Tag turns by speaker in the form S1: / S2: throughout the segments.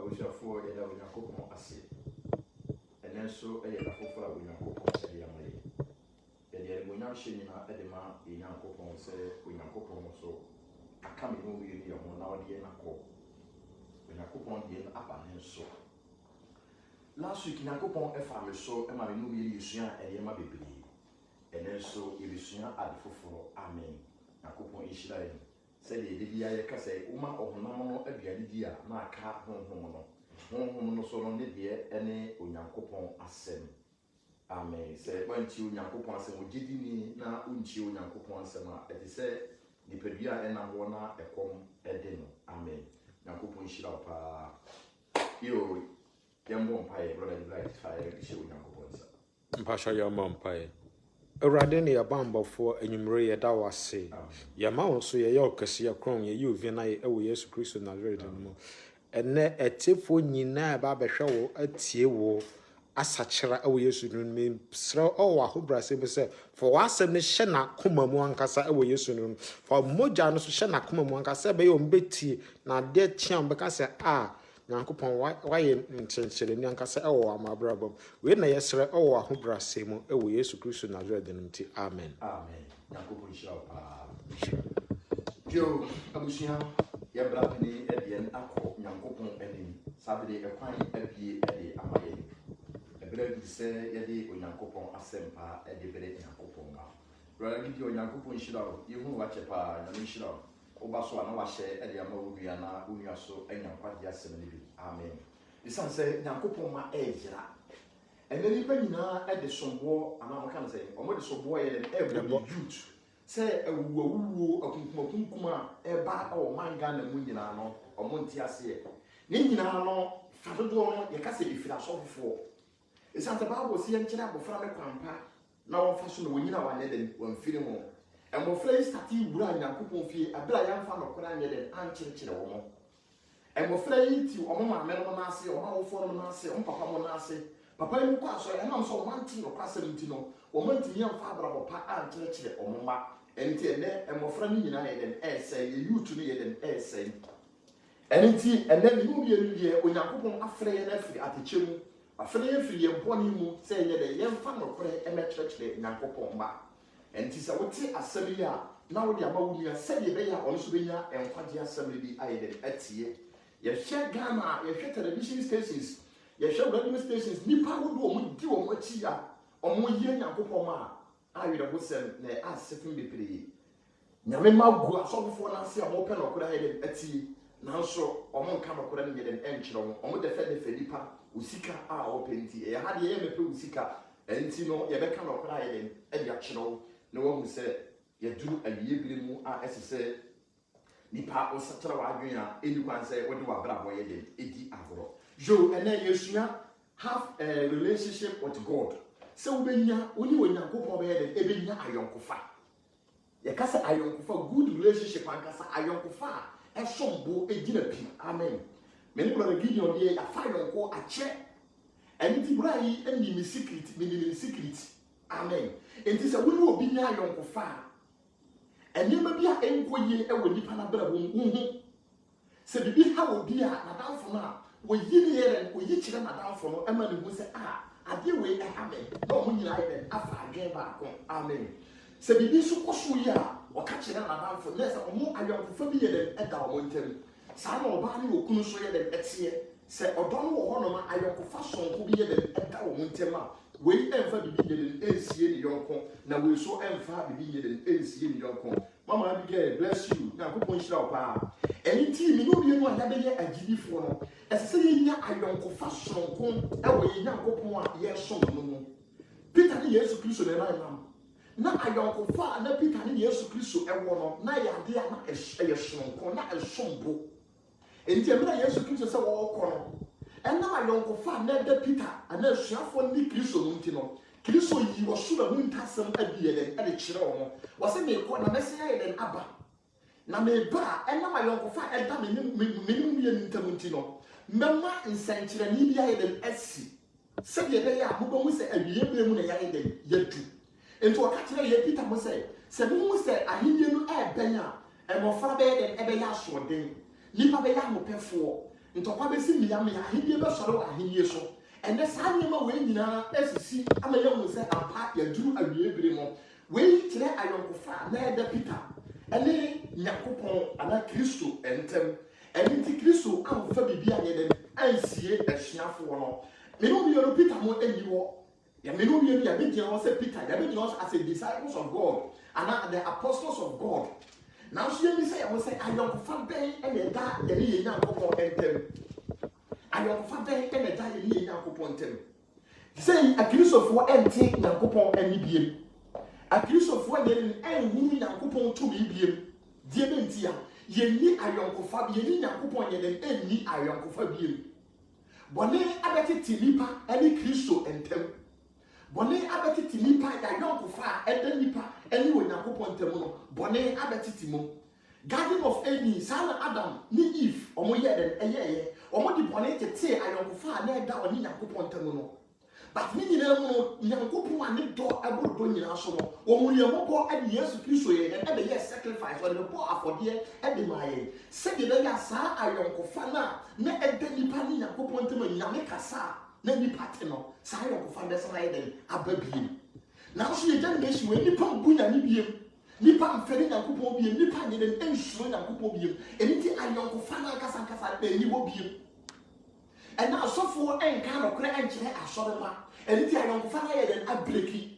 S1: abusuafoɔ yɛda Onyankopɔn ase ɛnɛ nso ɛyɛ da foforɔ a Onyankopɔn ɛde ama yɛ yɛde animuonyam hyɛ nyinaa ɛde ma Onyankopɔn sɛ Onyankopɔn nso aka me no wie yɛ ho na ɔde yɛn akɔ Onyankopɔn de yɛn aba ne nso last week Onyankopɔn ɛfa me so ɛma me no wie yɛsua ɛyɛ ma bebree ɛnɛ nso yɛbɛsua ade foforɔ amen Onyankopɔn yɛhyira yɛn sɛdeɛ yɛde bi ayɛ kasa woma ɔhonam no aduane di a na aka honhom no so no ne deɛ ɛne Onyankopɔn asɛm amen sɛ wantie Onyankopɔn asɛm ogye di ni na wontie Onyankopɔn asɛm a ɛte sɛ nipadua a ɛnam hɔ na ɛkɔm ɛde no amen Onyankopɔn hyira wo paa yo yɛmbɔ mpaeɛ brother Ibrahim fire hyɛ Onyankopɔn nsa
S2: mpasha yɛmbɔ mpaeɛ Awurade ne yɛba mbɔfoɔ enyimre yɛda wase yɛma wo so yɛyɛ ɔkɛse yɛkron yɛyɛ ovi na ɛwɔ Yesu Kristo Nazareth no mu ɛnɛ ɛtefo nyinaa ba bɛhwɛ wo atie wo asakyera ɛwɔ Yesu no mu srɛ ɔwɔ ahobrase bi sɛ for wasɛm ne hyɛ na koma mu ankasa ɛwɔ Yesu no mu for mogya no so hyɛ na koma mu ankasa bɛyɛ ombɛtie na de tia mbɛka sɛ a Nyankopɔn wayɛ nkyɛnkyerɛni ankasa ɛwɔ amabrabom we na yɛsrɛ ɛwɔ ahobrase mu ɛwɔ Yesu Kristo Nazareth no mu amen
S1: amen Nyankopɔn hyira wo paa yo abusua yɛbra pani ɛdeɛ akɔ Nyankopɔn anim sabede ɛkwan apie ɛde ama yɛn ɛbrɛ bi sɛ yɛde Onyankopɔn asɛm paa ɛde bere Nyankopɔn ma brother gidi Onyankopɔn hyira wo yɛhu wakyɛ paa nyame hyira wo oba so ana wahyɛ ɛde ama wo nua na wo nua so anya kwade asɛm ne bi amen isan sɛ Nyankopɔn ma ɛgyira ɛnɛ nipa nyinaa ɛde somboɔ ana mo kan sɛ ɔmo de somboɔ yɛ de ɛbɔ youth sɛ awuwuwo akunkumakunkum a ɛba ɔwɔ manga na mu nyinaa no ɔmo nti aseɛ ne nyinaa no fadodoɔ no yɛka sɛ efiri asɔfofoɔ isan sɛ baabo si yɛnkyerɛ abɔfra me kwampa na wɔfa so na wɔnyina wɔanyɛ den wɔmfiri ho ɛmɔfra yi stati wura Nyankopɔn fie abira yɛmfa nɔkora nyɛ den ankyerɛkyerɛ wɔn ɛmɔfra yi ti ɔmo maame no n'ase ɔmo awofoɔ no n'ase ɔmo papa mo n'ase papa yi kɔ asɔre ɛnam so ɔmo anti nɔkora asɛm nti no ɔmo nti yɛmfa abrabɔ pa ankyerɛkyerɛ ɔmo ma ɛnti ɛnɛ ɛmɔfra no nyinaa yɛ den ɛɛsɛ yɛ youth no yɛ den ɛɛsɛ ɛno nti ɛnɛ ne mu yɛ no yɛ Onyankopɔn afrɛ yɛn afiri atekyɛ mu afrɛ yɛn afiri yɛn bɔne mu sɛ yɛ dɛ yɛmfa nɔkora ɛmɛkyerɛkyerɛ Nyankopɔn ma enti sɛ wote asɛm yi a na wode ama wo nua sɛdeɛ bɛyɛ a ɔno so bɛnya nkwagye asɛm bi ayɛ dɛ atie yɛhwɛ Ghana yɛhwɛ television stations yɛhwɛ radio stations nipa wodo ɔmo di ɔmo akyi a ɔmo yɛ Nyankopɔn ma ayerɛ ho sɛm na asɛfim bebree nyame ma gu asɔfofoɔ no ase a wɔpɛ nɔkora ayɛ dɛ atie nanso ɔmo nka nɔkora no yɛ dɛ ɛnkyerɛ wo ɔmo dɛfɛ nipa osika a ɔpɛ nti ɛyɛ ha deɛ yɛmɛpɛ osika ɛnti no yɛbɛka nɔkora ayɛ dɛ ɛde akyerɛ wo na wɔn sɛ yɛduru awiebire mu a ɛsɛ sɛ nipa ɔsakyerɛ w'adwene a ɛni kwan sɛ wɔde w'abrabɔ yɛ den ɛdi agorɔ yo ɛnɛ yɛsua have a relationship with God sɛ wobɛnya wone Onyankopɔn bɛyɛ den ɛbɛnya ayɔnkofa yɛka sɛ ayɔnkofa good relationship ankasa ayɔnkofa a ɛsombo ɛgyina pi amen mene brother Gideon deɛ yɛafa ayɔnko akyɛ ɛno nti bra yi ɛni me secret amen enti sɛ wone obi nya ayɔnkofa a ɛnneɛma bi a ɛnkɔ yie ɛwɔ nipa na brɛ wo hu sɛ bibi ha obi a nadamfo no a wɔyi ne yɛrɛ wɔyi kyerɛ nadamfo no ɛma ne hu sɛ a adeɛ wei ɛha me na ɔmo nyinaa yɛ afa adwene baako amen sɛ bibi so kɔ so yi a wɔka kyerɛ nadamfo na sɛ ɔmo ayɔnkofa bi yɛ dɛ ɛda ɔmo ntam saa na ɔbaa ne wɔkunu so yɛ dɛ ɛteɛ sɛ ɔdɔ no wɔ hɔnom a ayɔnkofa sonko bi yɛ dɛ ɛda ɔmo ntam a wei ɛmfa bibi nyɛ den ɛnsie ne yɔnko na wei so ɛmfa bibi nyɛ den ɛnsie ne yɔnko mama Abigail bless you Nyankopɔn hyira wo paa ɛne nti me no bienu a yɛbɛyɛ agyidifoɔ no ɛsɛ sɛ yɛnya ayɔnkofa sonko ɛwɔ yɛ Nyankopɔn a yɛsom no mu Peter ne Yesu Kristo ne nam na ayɔnkofa na Peter ne Yesu Kristo ɛwɔ no na yɛ ade a na ɛyɛ sonko na ɛsombo enti ɛmɛ Yesu Kristo sɛ wɔkɔ no ɛnam ayɔnkofa na ɛda Peter ana asuafoɔ ne Kristo no nti no Kristo yi wɔ so na mu ntasɛm adi yɛ dɛn ɛde kyerɛ wɔn wɔsɛ meekɔ na mɛsɛ yɛ dɛn aba na meba a ɛnam ayɔnkofa ɛda me yɛ ntam nti no mɛma nsɛnkyerɛnne bi ayɛ dɛn asi sɛdeɛ ɛbɛyɛ a mobɛhu sɛ awiebere mu na yɛayɛ dɛn yɛdu nti wɔka kyerɛ yɛ Peter mo sɛ mohu sɛ ahenni no ɛɛbɛn a ɛmɔfra bɛyɛ dɛn ɛbɛyɛ asoɔden nipa bɛyɛ ahopɛfoɔ ntokwa besi miyame ahidie be soro ahidie so ene saa nyema we nyina esisi ama ye hu se apa ya duru awie bere mo we kire ayonkofa na eda Peter ene Yakobon ana Kristo entem ene ti Kristo amfa bibia ye den ansie ahyiafo no me no bi Peter mo eniwo ya me no bi ya be gina wo se Peter ya be gina wo as a disciples of God and the apostles of God. Now she me say I will say I don't find ben and da ye Yakobon entem I don't find ben and da ye Yakobon entem say a Christopher enti Yakobon eni biem a Christopher ye enhu Yakobon to bi biem die bentia ye ni ayonkofa ye ni Yakobon ye den eni ayonkofa biem bone abeti tinipa eni Kristo entem bone abeti tinipa ya yonkofa eden nipa eni wo Yakobon entem no bone abeti timo Garden of Eden sana Adam ni Eve omo ye den eye omo di bone tete ayonkofa na eda oni Yakobon entem no but ni nyina mu Yakobon ani do abodo nyina so no omo ye mobo ade Yesu Kristo ye den ebe ye sacrifice or the bo afode ede maye se de ya sa ayonkofa na ede nipa ni Yakobon entem nyame kasa na nipa te no sa ayonkofa de sa ye den ababiem na so ye jan nation we nipa bunya ni biem nipa mfere Yakobon biem nipa nye den ensuro Yakobon biem eniti ayonkofa na kasa be ni wo biem ena asofo enka no kra enkyere asorema eniti ayonkofa na ye den abreki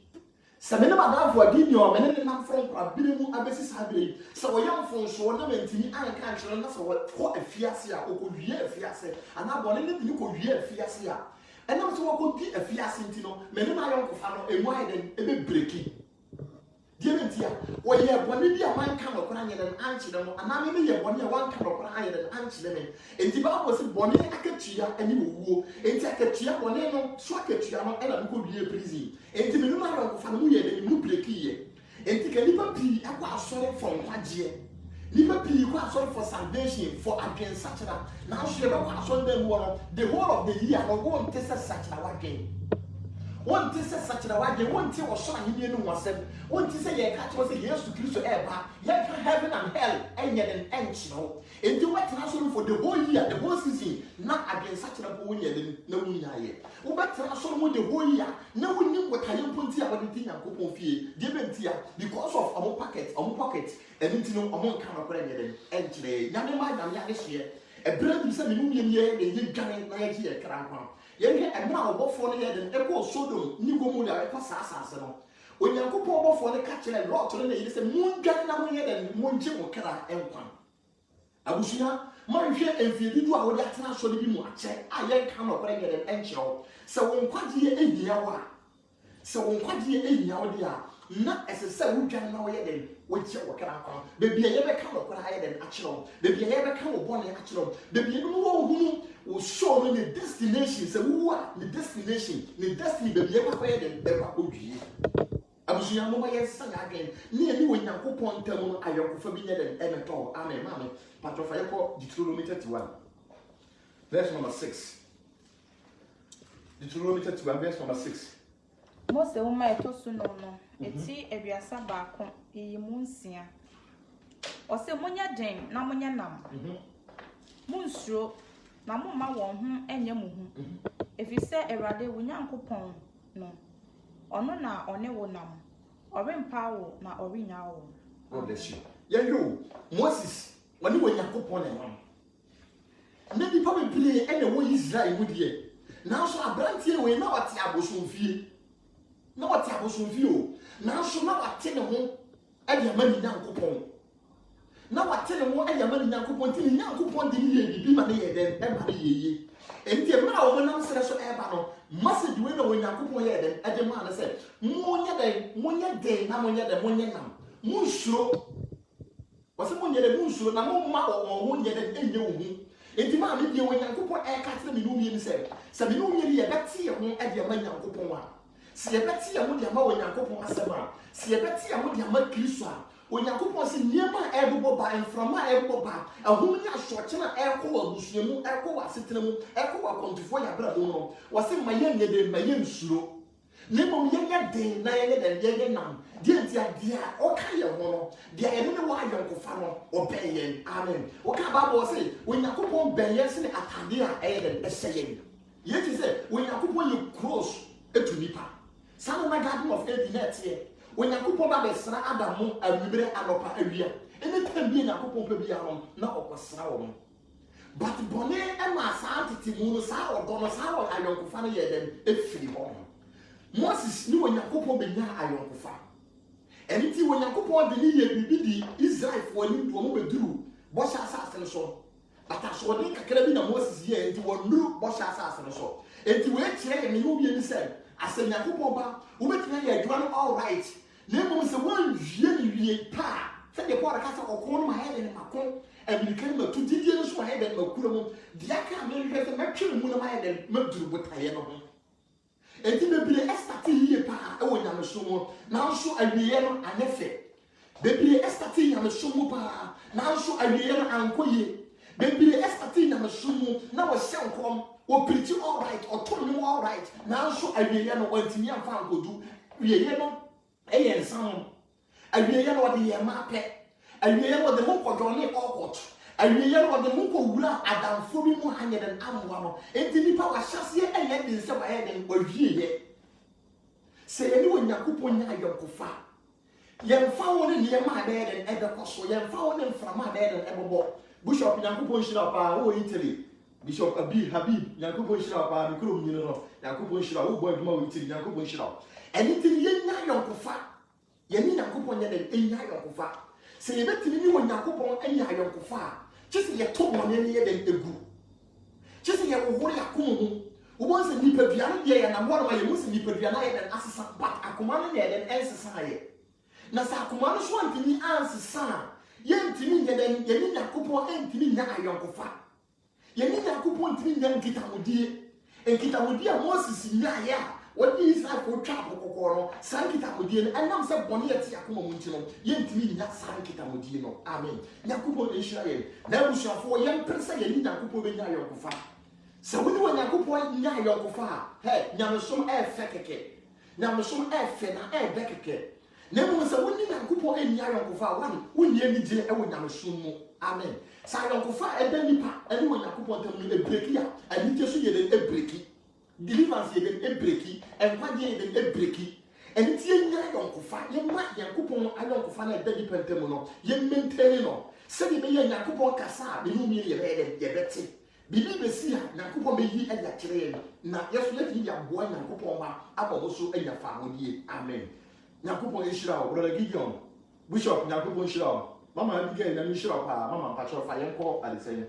S1: samene badafo adini o menene na from kwa biremu abesi sabere se wo yamfo so na mentini anka ankyere na se wo ko afiase a okowie afiase ana bone ne bi ko wie afiase a ena so wo ko di afiase ntino menene ayonkofa no emu aye den ebe breki Diamentia, or ye bone bi a man kan okra nye den ankyere no ana me ye bone a wan kan okra anye den ankyere me enti ba bo se bone akatua ani wuwo enti akatua bone no so akatua no ena ko wie prison enti me no ma ro fa no ye den mu breki ye enti ka nipa pi akwa asore for nkwaje nipa pi kwa asore for salvation for against sachara now she be kwa asore dem wo the whole of the year no won tese sachara wagen won ti se sachira wage won ti wo so ahine no wasem won ti se ye ka che se Yesu Kristo eba ye ka heaven and hell enye den enchino enti wetra so for the whole year the whole season na against sachira bo wonye den na wunya ye wo betra so mo the whole year na wonni wota ye ponti a wode ti Yakobon fie de bentia because of omo pocket enti no omo nka no kora nye den enchire nyame ma nyame ya hye ebra bi se me mu ye ye dwane na ye ki ye kra nkwa ye emra obofo no ye den eko Sodom ni Gomora eko saasase no Onyankopon obofo no ka kire Lot no na ye se mundwan na mo ye den monje mo kra enkwan abusuya manhwe emfiedidu a wode atena so bi mu ache a ye nka no kora ye den enkyerɛw se won kwaje ehia wa se won kwaje ehia wo dia na esese wudwan na wo ye den woche wo kra nkwan bebi ye be ka no kora ye den akyerɛw bebi ye be ka wo bone akyerɛw bebi no wo hunu o show no the destination say who are the destination the destiny be be kwa den be kwa odwie abusuya mo ye san again ni ani wo Yakobon ntam no ayonkofa bi nye den emeto amen mama patrofa ye ko Deuteronomy 31 verse number 6 Deuteronomy 31 verse number 6
S3: Mose uma etosu no eti ebiasa baako eyimunsia ose munya den na munya nam munsuro na mumma won ho enye mu hu efise Awurade wo Yakobon no ono na one wo nam orempa wo na orinya wo.
S1: God bless you. Yo Moses woni wo Yakobon na nam na di pa be play ene wo Israel mu die na so abrantie we na wate abosomfie o na so na wate ne ho e de amani Yakobon na wate ne ho e de amani Yakobon ti ni Yakobon de ni ye bibi ma ne ye den e ma ne ye enti e ma wo nam sere so e ba no message we na wo Yakobon ye den e de ma na se monye den na monye nam munsuro wase monye den munsuro na mo ma wo nye den enye wo hu enti ma me bi wo Yakobon e ka tere me no mi ni se me no mi ye beti ye ho e de amani Yakobon wa si ye beti ye mo de ama wo Yakobon asema si ye beti ye mo de ama Kristo a Onyankopon se niema ebobo ba enframa ebobo ba ahum nya soche na ekwo abusuamu ekwo asetena mu ekwo akontofo ya bra do no wase maye nyede maye nsuro Nemo yenya den na yenya nam. Dia oka ye ho no. Dia ye ne wa yonkofa no obeyen. Amen. Oka Bible say when Yakupon beyen se atade a eye den yeti say when Yakupon ye cross etu nipa. Some na garden of Eden net here. When Yakupon ba be sra Adamu awibere anopa awia. Anytime bi Yakupon pe bia no na okosra wo. But bone e ma sa antiti mu no sa odo sa wo ayonkofa no ye den efiri ho. Moses ni when Yakupon be nya ayonkofa. Anything when Yakupon de ni ye bibi di Israel for ni do mo beduru bo sha asase so. But as one kakra bi na Moses ye enti wonuru bo sha asase no so. Enti we kire ye ni obi ni say asem Yakupon ba wo betina ye adwa no all right. Na mo se wan wie ni wie pa. Se de kwa ka sa okon ma he de makon American ma tu didie no so ma he de makura mo. Dia ka me hwe se matwe mu na ma he de maduru botaye no ho. Enti bebile estati yie pa e wo nyameso mo na nso awiye no anefe bebile estati nyameso mo pa na nso awiye no ankoye bebile estati nyameso mo na wo hyankom wo preach all right autonomy all right na nso awiye no wantimi amfa ankodu wiye no eye nsan awiye no wo de ye ma pe awiye no de mo kodone okot awiye no de mo ko wura adamfo bi mu hanye den amwa no enti nipa wa hyase eye de nse wa ye den wawiye se ye ni Yakupon nya ayokofa yemfa wo ne niema ade den ebekoso yemfa wo ne mframa ade den ebobo Bishop Yakupon shira pa wo Italy Bishop Habib Yakupon shira pa mikro mnyino no Yakupon shira wo boy duma wo Italy Yakupon shira anything ye nya ayokofa ye ni Yakupon nya den enya ayokofa se ye betimi ni Yakupon enya ayokofa chese ye to bone ne ye den egu chese ye wo hore akomo wo se nipa bia no de ye na mo ma ye musi nipa bia na ye den asesa but akoma no ye den ensesa ye na sa akoma no so antimi ansesa ye ntimi ye den ye ni Yakupon entimi nya ayonkofa ye ni Yakupon ntimi nya nkitawodie a Moses nya ya wodi Israel ko twa kokoko no sankitawodie no enam se bone ye ti akoma mu nti no ye ntimi nya sankitawodie no amen Yakupon Israel na busuafo ye mpresa ye ni Yakupon be nya ayonkofa se woni wo Yakupon nya ayonkofa he nyamesom e fe keke nyamesom e fe na e be keke na mo se woni Yakupon nya ayonkofa wan woni ani je e wo nyamesom mu amen sa ayonkofa e be nipa e wo Yakupon tam ni e breki a ani je so ye den e breki deliverance ye den e breki enkwade ye den e breki eni tie nya ayonkofa ye ma Yakupon ayonkofa na e be nipa tam no ye maintain no se bi be ye Yakupon kasa be no mi ye be den ye beti bibi be si a Yakupon be yi aya kire na yeso ye ti ya boa Yakupon ma abo so anya fa hodie amen Yakupon Israel brother Gideon Bishop Yakupon Israel Mama Abigail na Israel pa mama patrol fa yenko alisenya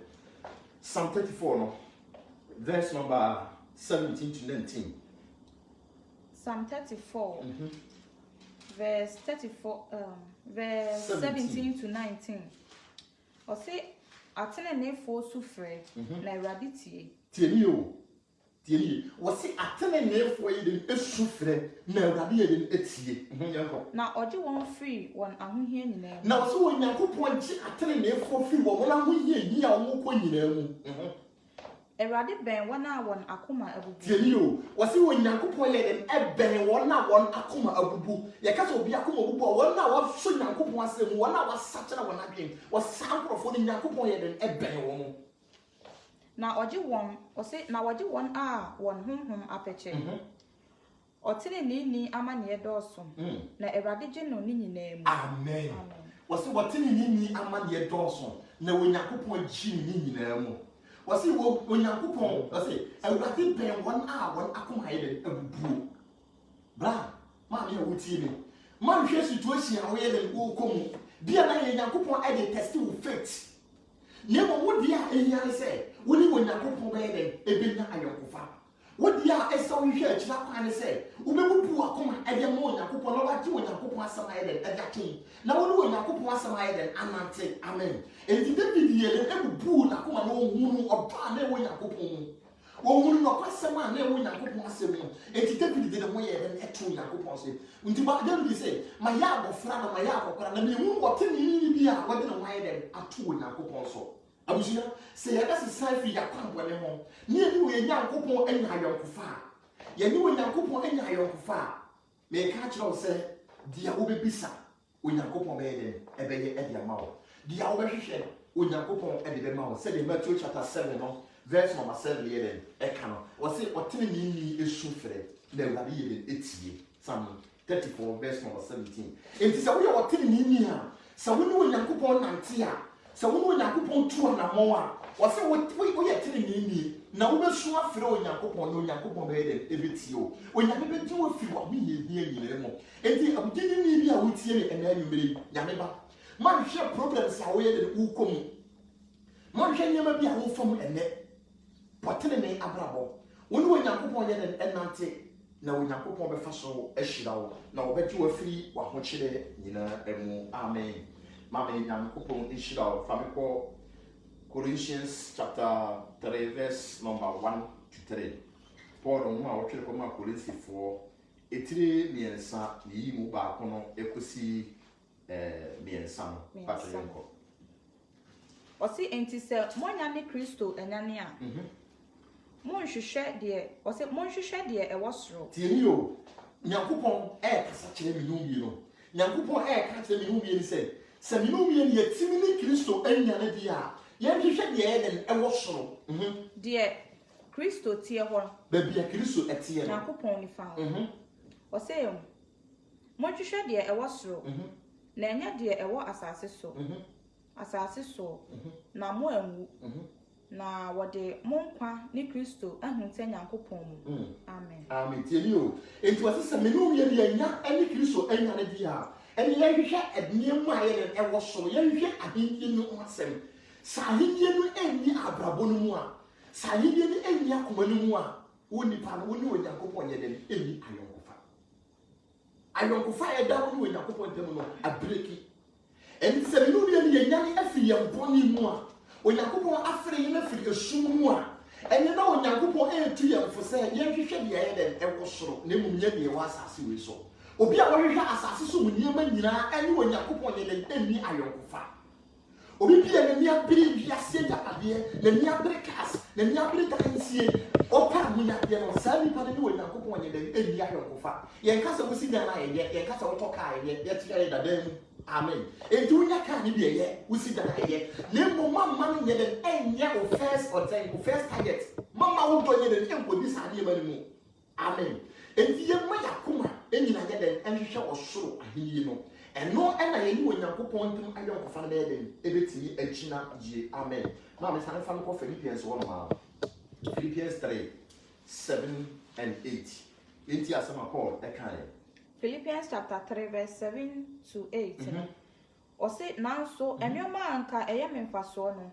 S1: Psalm 34 no verse number 17 to 19
S3: Psalm 34 verse 34 verse 17 to 19 o say atene nefo sufre na Awurade tieni o say atene nefo ye den esufre na Awurade ye den etie na oje won free won ahohia nyina
S1: na o say wo Yakupon ji atene nefo free won ahohia yi a wo ko nyina mu
S3: Awurade ben wona won akoma abubu
S1: tieni o say wo Yakupon ye den ben wona won akoma abubu ye ka so obi akoma abubu wona wa so Yakupon asem wona wa sachara wona dwen wo sankrofo ni Yakupon ye den ben won
S3: na oje won o say na oje won a won honhom apeche otene ni amane doso na Awurade je no ni nyina mu
S1: amen wo say wotene ni amane doso na wo Yakupon ji ni nyina mu wo say wo Yakupon wo say Awurade ben won a won akoma ye den abubu bra ma me wuti ni ma hwe situation a wo ye den wo komu bia na ye Yakupon e dey test wo faith Nemo wodi a enyane se woni wo Yakupon be den ebenya ayonkofa wodi a esa wo hwe akira kwan se ubebubu akoma e de mo Yakupon no wati wo Yakupon asama ye den e datum na woni wo Yakupon asama ye den anante amen enti David ye den ebubu na akoma no hunu oba na wo Yakupon wo hunu no kwasema na wo Yakupon asema enti David de mo ye den etu Yakupon se nti ba David se ma ya abofra no ma ya akokora na me hunu wote ni bi a wode no ye den atu wo Yakupon so abusia se ya dase sai fi ya kwambo ne ho ne ni wo Yakupon anya ayonkofa Yɛne Onyankopɔn anya ayɔnkofa a meka kyerɛ wo sɛ deɛ wobɛbisa Onyankopɔn bɛyɛ den ɛbɛyɛ ɛde ama wo. Deɛ wobɛhwehwɛ Onyankopɔn ɛde bɛma wo. Sɛdeɛ Matthew chapter 7 no verse number 7 yɛ den ɛka no. Wɔse ɔteneneeni esu frɛ na Awurade yɛ den etie. Psalm 34 verse number 17. Enti sɛ woyɛ ɔteneneeni a sɛ wo ne Onyankopɔn nante a sɛ wo ne Onyankopɔn tu anamɔ a wɔse woyɛ teneneeni na wobɛsu afrɛ Onyankopɔn na Onyankopɔn bɛyɛ den ɛbɛtie wo. Onyame bɛgye wo afiri w'ahoyɛhia nyinaa mu. Enti abogyenini bi a wotie ne ɛna anwummere yi Nyame ba manhwɛ problems a woyɛ den wokɔ mu. Manhwɛ nneɛma bi a wofa mu ɛnɛ pɔtenene abrabɔ. Wo ne Onyankopɔn yɛ den ɛnante na Onyankopɔn bɛfa so ahyira wo na wɔbɛgye wo afiri w'ahokyerɛ nyinaa mu. Amen. Mama Onyankopɔn nhyira wo. Fa me kɔ Corinthians chapter 3 verse number 1 to 3. Paul on ma wɔtwerɛ kɔ ma Korinsifoɔ etire mmiɛnsa ne yi mu baako no ekosi mmiɛnsa no patro yɛnkɔ.
S3: Ɔsi enti sɛ monya ne Kristo anyane a monhwehwɛ deɛ ɛwɔ soro.
S1: Tieni o Nyankopɔn kasa kyerɛ me numie no. Nyankopɔn ka kyerɛ me numie ni sɛ me numie ni yɛtimi ne Kristo anyane deɛ a yɛhwehwɛ deɛ ɛyɛ den ɛwɔ soro.
S3: Deɛ Kristo tie hɔ.
S1: Baabi a Kristo ɛtie no.
S3: Nyankopɔn nifa hɔ. Ɔsɛ monhwehwɛ deɛ ɛwɔ soro. Na ɛnyɛ deɛ ɛwɔ asase so. Asase so na mo anwu. Na wɔde mo nkwa ne Kristo ahunta Nyankopɔn mu. Amen.
S1: Amen. Tieni o. Enti wɔsɛ sɛ me no yɛ nya ɛne Kristo anya ne di a ɛne yɛhwehwɛ ɛdneɛmu a yɛ ɛwɔ soro. Yɛhwehwɛ ahenni no asɛm. Sa ahenni no ɛnni abrabɔ no mu a sa ahenni no ɛnni akoma no mu a wo nipa no wo ne Onyankopɔn yɛ den ɛnni ayɔnkofa. Ayɔnkofa ɛda wo ne Onyankopɔn ntam no abreki. Ɛnti sɛ me no yɛ nyane afiri yɛn bɔne mu a Onyankopɔn afere yɛn afiri esum mu a ɛne na Onyankopɔn ɛtu yɛn fo sɛ yɛhwehwɛ deɛ yɛ den ɛwɔ soro na mmom yɛ deɛ wɔ asase wei so. Obi a wɔhwehwɛ asase so mu nneɛma nyinaa ɛne Onyankopɔn yɛ den ɛnni ayɔnkofa. Obi bia na nia bere wiase japadeɛ na nia bere kas na nia bere dansie opa mu nya deɛ no saa nipa ne Onyankopɔn yɛ den ɛnni ayɔnkofa. Yɛn kasa wosi dan na yɛn kasa wotɔ kaa yɛ yɛte yɛ dadan mu. Amen. Enti wonya kaa ne bi yɛ wosi dan yɛ na mmom mama no yɛ den ɛnyɛ o first target mama wo dɔ yɛ den ɛnkɔdi saa nneɛma no mu. Amen. Enti yɛ ma yakoma ɛnyina yɛ den ɛhwehwɛ ɔsoro ahenni no. Ɛno ɛna yɛni Onyankopɔn ntam ayɔnkofa no bɛyɛ den ɛbɛtumi agyina gye. Amen. Na me sane fa no kɔ Philippians 1 Philippians 3:7 and 8. Enti asɛm a Paul ɛkae.
S3: Philippians chapter 3 verse 7 to 8. Ɔse nanso ɛnneɛma anka ɛyɛ me mfasoɔ no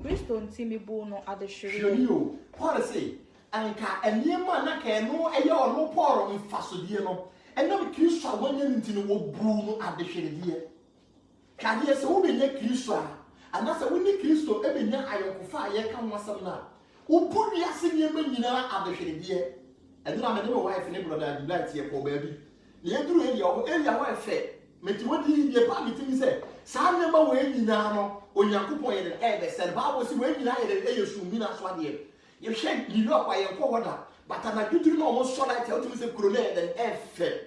S3: Kristo nti me bu no adehwere.
S1: Paul say anka ɛnneɛma na ka ɛno ɛyɛ ɔno Paul mfasodeɛ no ɛnam Kristo a wɔnyɛ nti no wɔbu no adehweredeɛ. Kadeɛ sɛ wobɛnya Kristo a anasɛ wo ne Kristo ɛbɛnya ayɔnkofa a yɛka ho asɛm no a wobu wiase nneɛma nyinaa adehweredeɛ. Ɛno na mede me wife ne brother Delight yɛ kɔ baabi. Yɛduru area hɔ ɛfɛ meti wodi yie pa metimi sɛ saa nneɛma wɔ nyinaa no Onyankopɔn yɛ den ɛbɛsɛ Bible sɛ wɔ nyinaa yɛ den ɛyɛ sumina so adeɛ. Yɛhwɛ New York a yɛnkɔ hɔ da but na duduru na ɔmo sɔ light ɛwɔ tumi sɛ korona yɛ den ɛfɛ.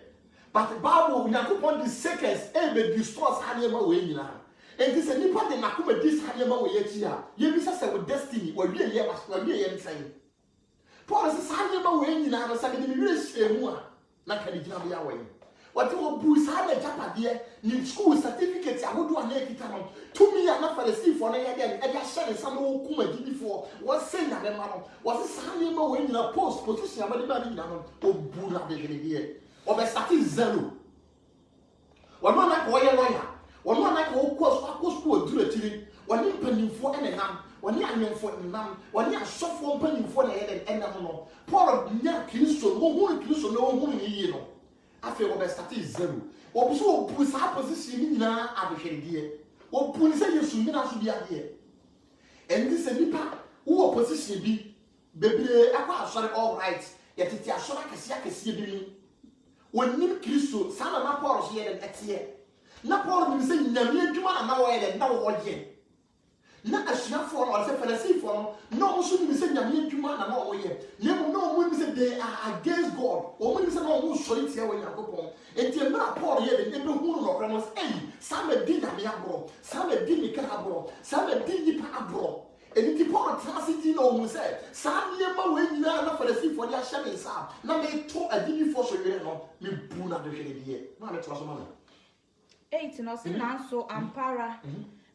S1: But Bible Onyankopɔn di seconds ɛbɛ destroy saa nneɛma wɔ nyinaa. Enti sɛ nipa de nakoma di saa nneɛma wɔ yɛkyi a yɛbisa sɛ wo destiny wɔwie yɛ nsɛn. Paul sɛ saa nneɛma wɔ nyinaa no sɛ de me werɛ hyɛ mu a na ka ne gyina bia wɔ yi. Wɔte obu saa na japadeɛ ni school certificate ahodoɔ na ekita no tumi ya na Pharisee-foɔ na yɛ de ahyɛ ne nsa na wɔkum agidifoɔ wɔsɛ nyame ma no wɔse saa nneɛma wɔ nyinaa post position abade ba ne nyinaa no obu na behweredeɛ ɔbɛstate zero wɔno na ka wɔyɛ lawyer wɔno na ka wɔkɔ school aduru akyiri wɔne mpanimfoɔ ɛnenam wɔne anyɔmfoɔ nenam wɔne asɔfoɔ mpanimfoɔ na yɛ de ɛnam no Paul nya Kristo wɔhunu Kristo na wɔhunu ne yie no afei wɔbɛstate zero wɔbu so wɔbu saa position ne nyinaa adehweredeɛ wɔbu ne sɛ Yesu nyina so bi adeɛ ɛnti sɛ nipa wowɔ position bi bebree akɔ asɔre all right yɛtete asɔre akɛseɛ bi mu wɔnim Kristo saa na Paul so yɛ den ɛteɛ na Paul nim sɛ nyame adwuma na wɔyɛ den na wɔyɛ na asuafoɔ no ɔsɛ Pharisee no na ɔmo so nim sɛ nyame adwuma na ɔyɛ na emu na ɔmo nim sɛ they are against God ɔmo nim sɛ na ɔmo sɔre tia wɔ Nyankopɔn enti mmerɛ Paul yɛ de ebe hu no nɔkora no sɛ ɛyi saa ma di nyame aborɔ saa ma di nika aborɔ saa ma di nipa aborɔ enti Paul tena ase di na ɔmo sɛ saa nneɛma wɔ nyinaa na Pharisifoɔ de ahyɛ me nsa na meto adidifoɔ so yere no me bu na de hwɛ deɛ na me to so ma no
S3: 8 no se nanso ampara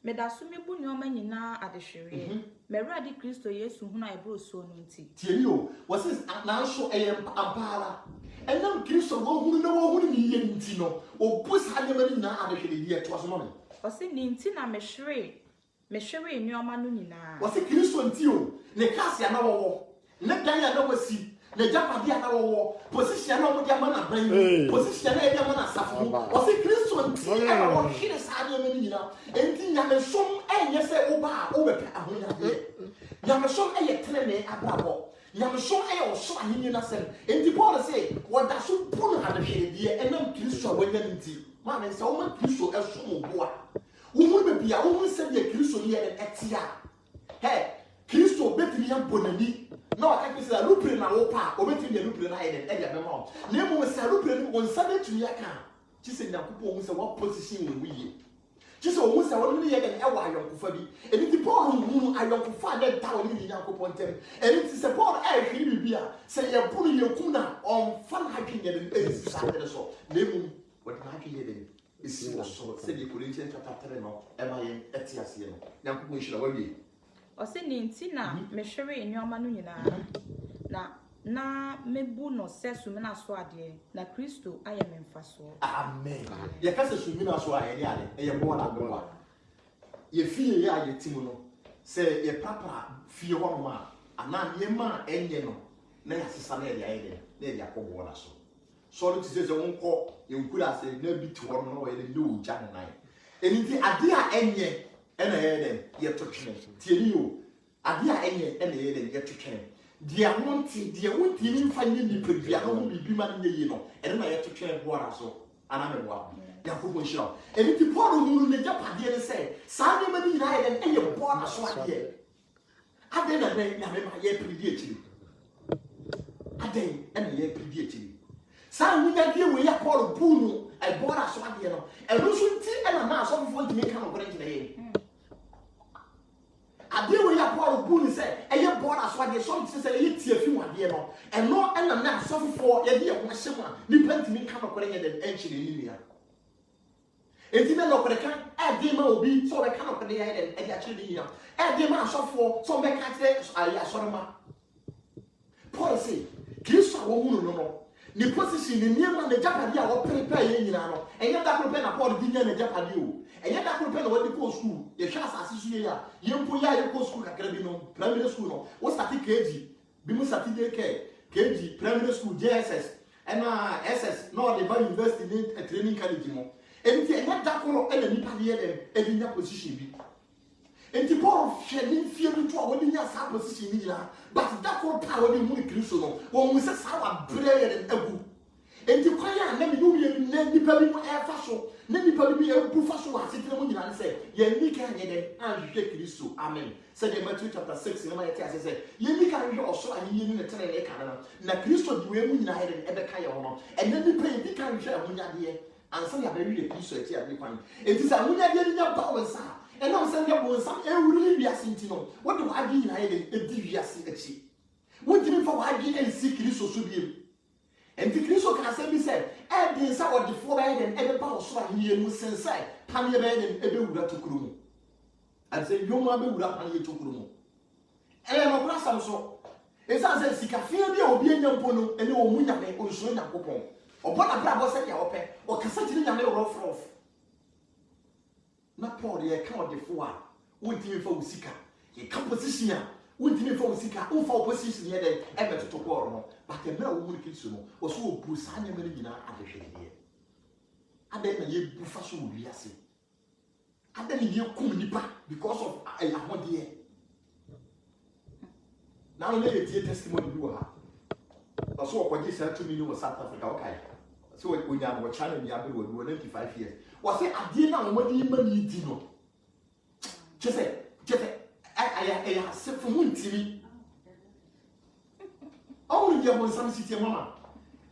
S3: meda so mebu nneɔma nyinaa adehwere Mewurade Kristo Yesu hu na ebro so no nti
S1: tieni o wɔse nanso ɛyɛ ampara ɛnam Kristo wɔ hunu na wɔ hunu ni yɛ nti no obu saa nneɛma nyinaa adehwere deɛ to so ma no
S3: ɔse ne nti na mehwere nneɔma no nyinaa
S1: wɔse Kristo nti o ne kaase ana wɔwɔ ne dan ana wɔsi ne japade ana wɔwɔ position na ɔmo de ama na ban position na yɛ de ama na safo wɔse Kristo nti ana wɔhwere saa nneɛma nyinaa enti nyamesom ɛnyɛ sɛ woba a wobɛpɛ ahonyadeɛ nyamesom ɛyɛ tenene abrabɔ nyamesom ɛyɛ ɔsoro ahenni n'asɛm enti Paul sɛ wɔda so bu no adehweredeɛ ɛnam Kristo a wɔanya no nti maame sɛ wɔma Kristo ɛsom wo boa wohunu baabi a wohunu sɛdeɛ Kristo ne yɛ ɛte a Kristo bɛtumi abɔ n'ani na ɔka sɛ alupire na wo pa obetumi alupire na yɛ ɛde abɛma wo na emu sɛ alupire no wɔn nsa betumi aka kyi sɛ Nyankopɔn wɔn sɛ wɔn position wɔ wiye kyi sɛ wɔn sɛ wɔn ne yɛ dɛ ɛwɔ ayɔnkofa bi ɛni ti Paul hunu ayɔnkofa a dɛ da wɔn ne Nyankopɔn ntɛm ɛni ti sɛ Paul ɛhwiri bibi a sɛ yɛ buru yɛ kum na ɔnfa na adwi yɛ dɛ ɛsi saa dɛ so na emu wɔde na adwi yɛ dɛ esi wɔ so sɛ de Corinthians chapter 3 no ɛma yɛn ɛte aseɛ no Nyankopɔn hyira wɔwie
S3: ɔse ne nti na mehwere nneɔma no nyinaa na mebu no sɛ sumina so adeɛ na Kristo ayɛ me mfasoɔ
S1: amen yɛ ka sɛ sumina so a yɛde ade ɛyɛ bɔ na bɔ yɛ fie yɛ a yɛ tim no sɛ yɛ papa fie hɔ no a ana nneɛma a ɛnyɛ no na yɛ asesa na yɛde ayɛ dɛ na yɛde akɔ bɔ na so sɔre ti sɛ wonkɔ yɛ nkura ase na bi to hɔ no na wɔyɛ de wo gya ne nan enti ade a ɛnyɛ ɛna yɛ dɛ yɛ to twene tieni o ade a ɛnyɛ ɛna yɛ dɛ yɛ to twene dia wonti dia wonti ni mfa nye ni pedua no ho bibi ma ne yi no ɛna na yɛ to twene boara so ana me boa Yakobo nhyira ɛni ti Paul hunu ne japade ne sɛ saa ne ma ni nyina yɛ dɛ ɛyɛ boara so adeɛ ade na dɛ na me ma yɛ pedi akyiri ade ɛna yɛ pedi akyiri saa wunya die we ya Paul bu no boara so adeɛ no ɛno so nti ɛna na asɔfo ntimi ka no gore gyina yɛ ade we ya Paul bu ni sɛ ɛyɛ boara so adeɛ so nti sɛ ɛyɛ tie fi wadeɛ no ɛno ɛna na asɔfo yɛ de yɛ ho ahyɛ mu a nipa ntimi ka no gore nyɛ dɛ ɛnkyere ni nua enti na nokore kan ɛde ma obi so bɛka no kode yɛ dɛ ɛde akyere ni nua ɛde ma asɔfo so bɛka kyerɛ ayɛ asɔrema Paul sɛ Kristo a wo hunu no ni position ni niema na japade a wo prepare yɛ nyina no ɛnyɛ da prepare na Paul di nya na japade o ɛnyɛ da prepare na wo di ko school yɛ hwɛ asase so yɛ ya yɛ mpo ya yɛ ko school kakra bi no primary school no wo start KG bi mu start KG primary school JSS ɛna SS no de ba university ni training college mo enti ɛnyɛ da ko ɛna nipa de yɛ dem ɛdi nya position bi enti Paul hwɛ ni fie bi to a wo di nya sa position ni nyina but da ko pa wo di mu ni Kristo no wo mu sɛ sa wa brɛ yɛ dem agu enti kwan ya na me no yɛ na nipa bi mu ɛfa so na nipa bi ɛbu fa so wa asetena mu nyina ne sɛ yɛ ni ka nyɛ dem anhwɛ Kristo amen sɛ de Matthew chapter 6 na ma yɛ te ase sɛ yɛ ni ka hwɛ ɔsoro ahenni ni ne tene ne ka na Kristo di we mu nyina yɛ dem ɛbɛka yɛ ho no ɛna nipa yɛ di ka hwɛ ahonyadeɛ ansa ya bɛwi de Kristo akyi ade kwan enti sɛ ahonyadeɛ ni nya ba wo nsa ɛna sɛ nyɛ bo nsa ɛwuri ni wiase nti no wo de wadi nyina yɛ dem edi wiase akyi wo ntimi fa wadi ɛnsi Kristo so biem enti Kristo ka sɛ bi sɛ ɛde nsa wɔde fo bɛyɛ dem ɛbɛba ɔsoro ahenni mu sensɛ paneɛ bɛyɛ dem ɛbɛwura tokuro mu ɛsɛ yoma bɛwura paneɛ tokuro mu ɛyɛ no kora sam so ɛsan sɛ sika fia bi a obi anya mpo no ɛne wɔ mu nyame ɔnsuo Nyankopɔn ɔbɔ na bra bɔ sɛ deɛ wɔpɛ ɔkasa kyerɛ nyame wɔrɔfrɔf na Paul yɛ ka ɔde fo a wontimi fa wo sika yɛ ka position a wontimi fa wo sika wo fa wo position yɛ dɛ ɛbɛtoto Paul no but ɛmɛ a wo mu Kristo no wɔ so wɔ bu saa nyɛma no nyinaa adehwɛdeɛ adɛn na yɛbu fa so wɔ wiase adɛn na yɛkum nipa because of ahodeɛ na no yɛ tie testimony bi wɔ ha ɔso wɔkɔgye saa tumi no wɔ South Africa wɔkae so onya wɔ China ni abere wɔ 95 years wɔsɛ adeɛ na wɔde ma ni di no kyesɛ I accept from one TV. Only your some city mama.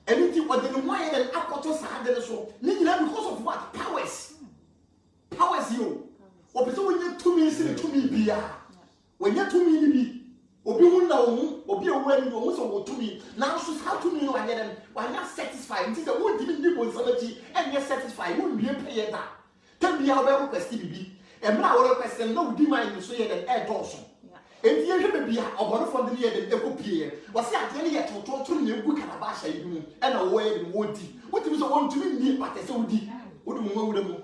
S1: Anything what they why and Akotos had so. Because of what? Powers. Powers you. Or when you're 2 minutes to me be when you're 2 minutes. Obi wunda obi owani o so to me now so how to me why them why not satisfied it is a won give me bonsamati and you satisfied won be pay that tell me how be request bibi e mra wo request no di mind so ye den e doso enti ye hwe bia obono for the year den ekopie wo se ade ne ye toto ne egu kanaba sha yi mu e na wo ye dem wodi wotimi so won to me ni pate se wodi wodi mu nwura mu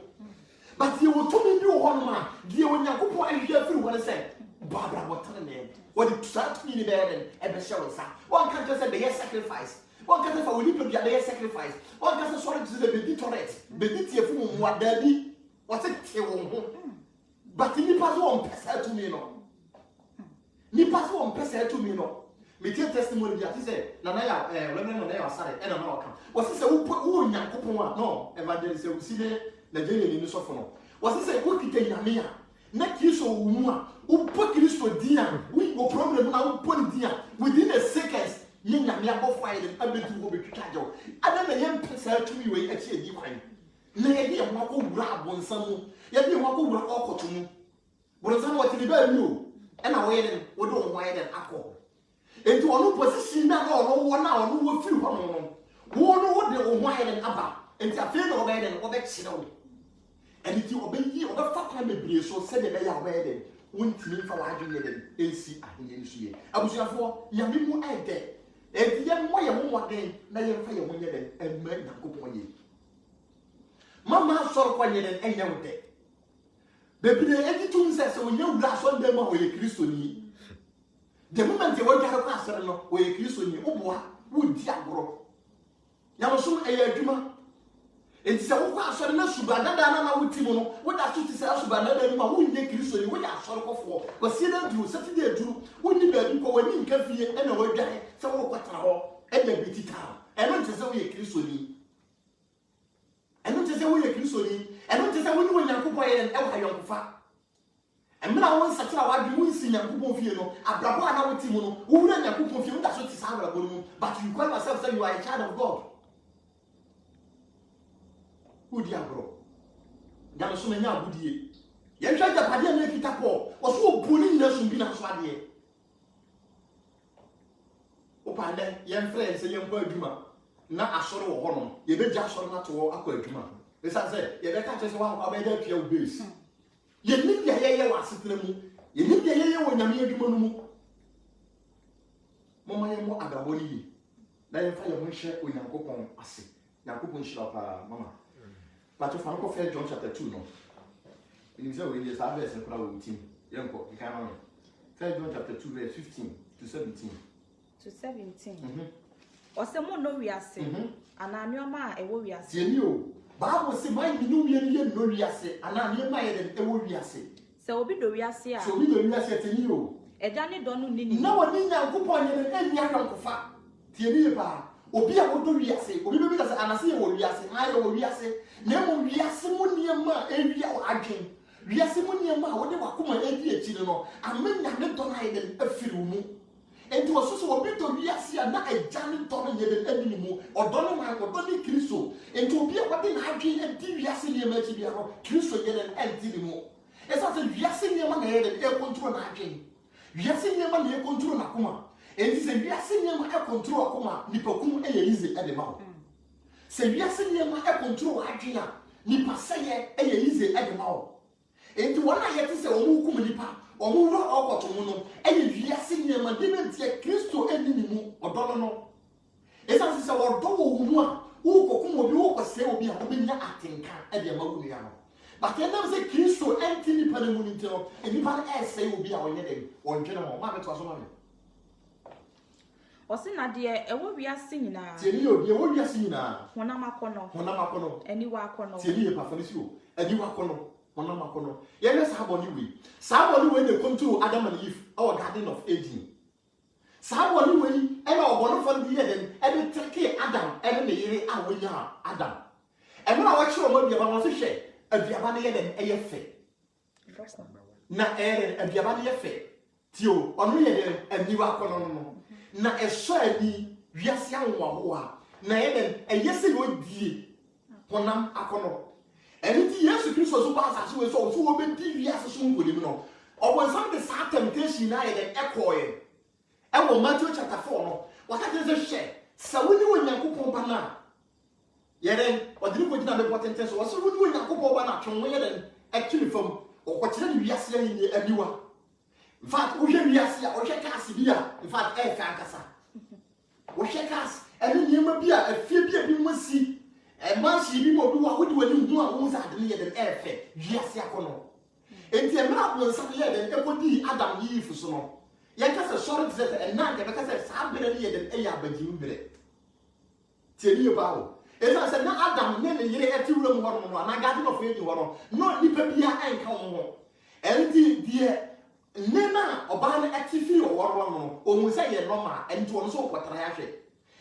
S1: but you will to me bi wo hono ma die onyakopo ahwe afiri wo ne say Barbara, what tell me? What did start me in the bed and a shower? One can't just say the sacrifice. One can't say we need to be a sacrifice. One can't say sorry to the baby torret. Baby, what daddy? What's it? But you pass one person to me, no. You pass one person to me, no. Me tell testimony that he said, Nanaya, remember they are sorry, and I'm not come. Was this a who in Yankopon? No, evangelist, we see the Nigerian in the sofa. Was this a good kitten Yamia? Not you so woman. Who put Christo dia, we go problem now put dia within a seconds. Yen Yamia go find and able to go to Kajo. I don't know young person to me way at your divine. Lady and Wako grab on some, yet you Wako grab all to me. But somewhat in the bell you, and I waited, we don't wide and alcohol. And to all position that all one hour, no will feel one. Who know what they were wide and about, and to feel no bed and what you know. And if you obey you, the fuck can be so said that they are wedding. Wontimi fa wadwene dem ensi ahenya nsuye abusuafo yame mu ede edi yam mo ye moden na ye fa ye wonye dem emma Nyankopon ye mama soro kwanye dem enya wode bebire edi tun se wonya wura so dem ma oye Kristo ni the moment ye wodware kwa asere no oye Kristo ni oboa wodi agoro yamoso eye adwuma enti se wo kwa asore na subada da na wotimo no wo da so ti se subada da ma wo nye Kristo ni wo ya asore kofo ko sie na duru Saturday duru wo ni ba bi ko wani nka fie e na wo dware se wo kwatara ho e da bi tita e no nte se wo ye Kristo ni e no nte se wo ye Kristo ni e no nte se wo ni wo Nyankopon ye e wo hayonkofa e mra won sakira wa bi won si Nyankopon fie no abrabo ana wotimo no wo wura Nyankopon fie wo da so ti sa abrabo no but you call yourself say you are a child of God. Who diabro? Dameso menya abudie. Ye hwa japade na kita po. Oso obuni na sumbi na so ade. Opande ye mfre se ye mpa adwuma na asore wo hono. Ye beja asore na to akọ adwuma. Esa se ye be ka chese wa kwa be da pia wo base. Ye ni bia ye wa asetre mu. Ye ni bia ye wo nyame adwuma no mu. Mama ye mo agabo ni yi. Na ye fa ye mo hwe Onyankopon ase. Nyankopon hira pa mama. But if I go for John chapter 2, no. You say we just have verse and put with him. Young boy, you can't. 1 John chapter 2, verse 15 to 17.
S3: To 17. Ose mo no wiase. Ana nyoma e wo wiase.
S1: Tie ni o. Bible say my no wiase. Ana nyoma e wo wiase.
S3: Se obi do wiase a.
S1: So obi do wiase tie ni o.
S3: Eja ne do no ni ni.
S1: Na woni Nyankopon ye ne nya hwankofa. Tie ni ba. Obi a wo do wiase. Obi be ka say anase ye wo wiase. Na ye wo wiase. Na mo wiase mo niema ewia o adwen. Wiase mo niema wo de wakoma edi ekire no. Amenya ne do na ye den afiri mu. Enti wo so obi do wiase a na agya ne do no ye den adi mu. Odo no man odo ni Kristo. Enti obi a wo de na adwen edi wiase niema ti bia no. Kristo ye den adi mu. Esa se wiase niema na ye den e control na adwen. Wiase niema na ye control na koma. Enti se wiase niema e control akoma nipakum e ye easy e de ma. Se wiase niema e control adwen a nipa seye e ye easy e de ma. Enti wona ye te se omu kum nipa omu ro okoto mu no e ye wiase niema de mentie Kristo eni ni mu odo no. Esa se odo wo mu a wo kokum obi wo kose obi a obenya atenka e de ma wu ya no. But then there say Kristo enti nipa ne mu ni ntino e nipa na e say obi a onye dem wondwene mo ma beto aso ma me.
S3: Osi na de e wo wiase nyina.
S1: Tie ni obi e wo wiase nyina.
S3: Honam akono.
S1: Honam akono.
S3: Eni wa akono.
S1: Tie ni e pafanisi o. Eni wa akono. Honam akono. Ye na saboni we. Saboni we dey come to Adam and Eve, our garden of Eden. Saboni we e na obono for the Eden, e dey take Adam, e dey yere awanya Adam. E na wa chiro mo bia ba mo so hwe, aduaba ne ye den e ye fe.
S2: That's number 1.
S1: Na aduaba ne ye fe. tio ono ye den aniwa kono no na eso ani wiase anwa ho a na ye den eyese no die honam akono eni ti Yesu Kristo so ba asase we so wo be di wiase so ngonim no obonsam de sa temptation na ye den ekoye e wo Matthew chapter 4 no wakati ze hye sa woni wonyankopon ba na ye den odiri ko gina be potente so so woni wonyankopon ba na twon ye den actually from okokyere ni wiase ni aniwa in fact wo hwe wiase a wo hwe kaase bi a in fact e fa nkasa wo hwe kaase eni nyema bi a afie bi a bi mosi manchi bi mo bi wa wodi wani hu a wo za de ye den e fe wiase akono enti e mra bo nsa ye den e kodi Adam yi fu so no ye kasa sorry ze e na de kasa sa bere ni ye den e ya bagi mbere tieni ba wo esa se na Adam ne yire e ti wura mu ho no na garden of Eden ho no nipa bia enka wo ho enti die nena oba na atifi o woro no o mu se ye normal enti won so kwatara ya hwe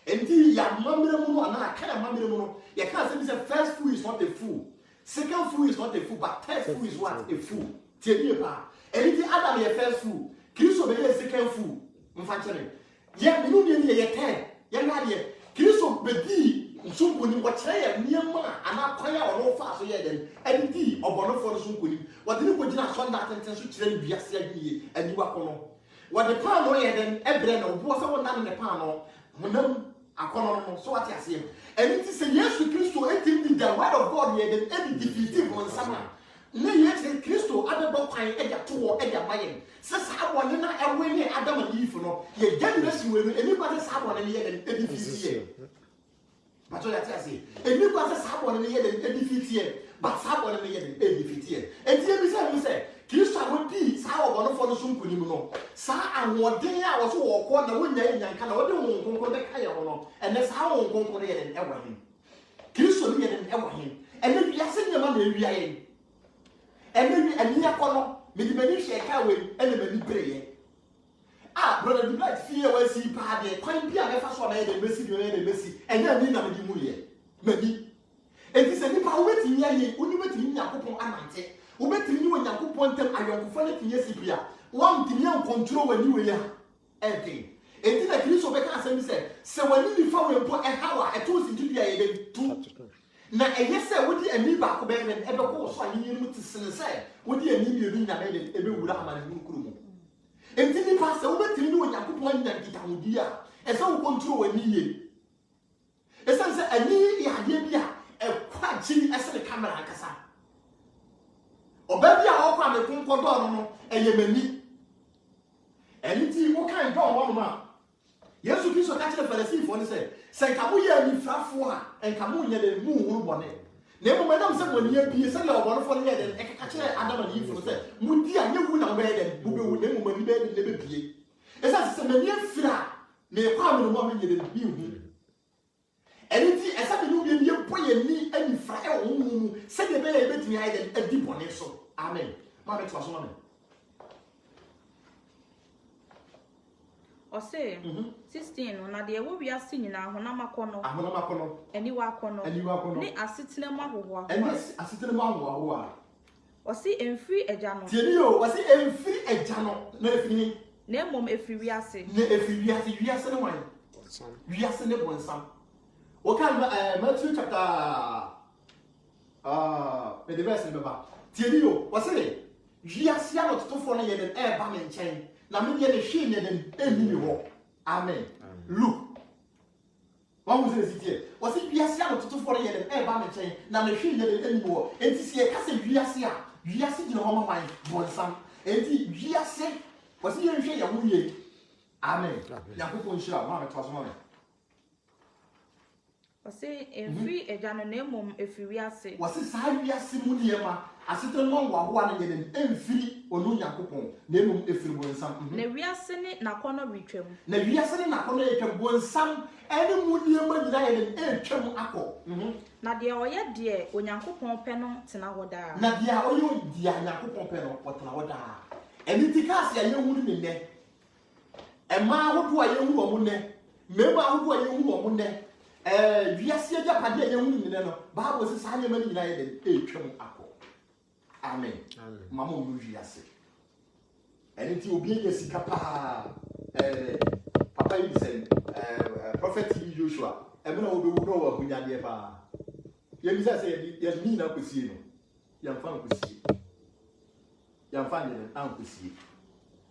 S1: enti ya mamire mu no ana aka ya mamire mu no ye ka say first fool is not a fool, second fool is not a fool, but third fool is what? A fool. Tieni ba enti Adam ye first fool, Kristo be ye second fool mfa kire ye minu ni ye third ye na de Kristo be di nsunkoni wɔkyerɛ yɛ nneɛma ana kwan a ɔno fa so yɛ den ɛdi ɔbɔnofo no nsunkoni wɔde ne kɔgyina asɔnda atenten so kyerɛ ne wiase adwuye aniwa kɔ no wɔde paano yɛ den ɛbrɛ na obuɔ sɛ wɔnam ne paano honam akɔnɔ no so wate aseɛ ɛni ti sɛ Yesu Kristo ɛtim di the word of God yɛ den ɛdi defeative wɔn nsam a ne yɛ kyerɛ Kristo abɛbɔ kwan ɛgya to wɔ ɛgya mayɛ sɛ saa bɔne na ɛwɔ ne Adam and Eve no yɛ generation wɔ no ɛni ba sɛ saa bɔne ne yɛ den ɛdi fiti but you say, and you got a sabon and yet a defeat here, but sabon and yet a defeat here. And here we say, Christa would be sour one for the Sunkunimo. Sa and what day I was walk on the window and can order one go back and that's how one go and ever him. Christo yet and ever him. And then we are saying your money we are in. And then a near corner, maybe many share coway and the many prayer. Ah, brother, the black fear was he party, quite be a first one, and Messi, and then we never do maybe. And this is a power waiting here, only waiting in Yakupo Amante, who met you when Yakupo them I am for yes, one thing you control when you were everything. And then I can so back and say, so when you found a put a hour, I told you to be a two. Now, yes, sir, what do you back and ever go so I need to say, what do you need you in a minute, every would have my room. And then you pass over to you when you put one that it will be as all control a knee. As I said, a knee, a quite chilly as a camera. Or baby, I'll come and think on and you may meet. And it's what kind of one man. Yes, you so catch the Pharisee for the same. Say, Kamuya and Fafua and Kamuya the moon one. Never, madam, said when you be a seller of one for the head and catch Adam and Eve for say, Mudia, you would have read and who would never when you made never be. As I said, many flat may come in a woman you didn't be. And it's as I knew you put your knee and fry on, said the baby bet me a deep one. So, amen. Mamma was woman.
S3: Or say, 16, when I dear will be a singing now, Honamacono, and you are cono, and you are cono, a sitting a mahua, and yes, a sitting a mahua. Or see, and free a jano. Tio, was it and free a jano? No, if you name mum if we are saying, if we are saying one, we are saying one son. What kind of Matthew chapter the verse in Tio, was it? We are seeing not to follow an air bombing chain. Na me ye the shame and any wo. Amen. Look. What was it here? Was it biasia to for ye and e ba me chen na me hwe ye any wo. Enti se ka se biasia. Biasia di no ho man bonsam. Enti biasia was ye hwe ye wo ye. Amen. Yakoko nshira ma me to so ma me. Say every a jano name if we are say. Was it sa biasia mu niema? Asitɛ no wa ho ana yɛ den emfiri onu Yakopon na emum efiri bonsam na wiase ne nakɔnɔ retwam
S1: na wiase ne nakɔnɔ yɛtwam bonsam ɛne mu niema nyina yɛ den etwam akɔ
S3: na deɛ ɔyɛ deɛ Onyankopɔn pɛ no tena hɔ daa
S1: na deɛ ɔyɛ deɛ Onyankopɔn pɛ no ɔtena hɔ daa ɛni ti kaase a yɛhu ne nɛ ɛma ahodo a yɛhu wɔ mo nɛ mmɛma ahodo a yɛhu wɔ mo nɛ wiase agapade a yɛhu ne nɛ no Bible sɛ saa nyɛma ne nyina yɛ den etwam akɔ. Amen. Mama will use And it will be a sikapa. Papa is saying, Prophet Joshua, and no one will know what we are there. Yemisa said, yes, me now could see you. Young fan could see. Young fan and uncle see.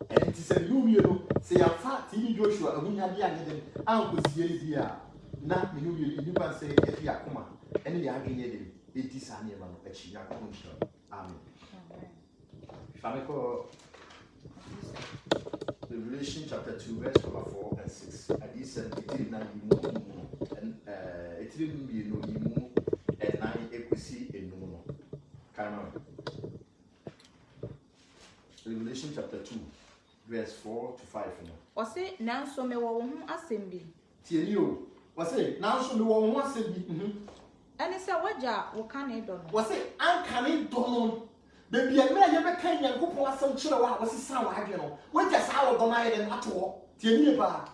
S1: And it is a new year, say a fat TV Joshua, and we had young uncle see here. Now, you can say, if you are come on, and you are getting it is an ever a chia. Amen. Famiko Revelation chapter 2, verse 4 and 6. And he said, it did not be and it didn't be no emu and 9 equity in no. Cameron. Revelation chapter 2, verse 4 to 5.
S3: Or say, now so me won't assembly.
S1: Tell you, was it now so me won't assembly?
S3: And it's a wager, what can I do?
S1: Was it uncanny don't? Baby, I may never can and go for some children. Was it sound like you know? When just our domain at all. Tell you about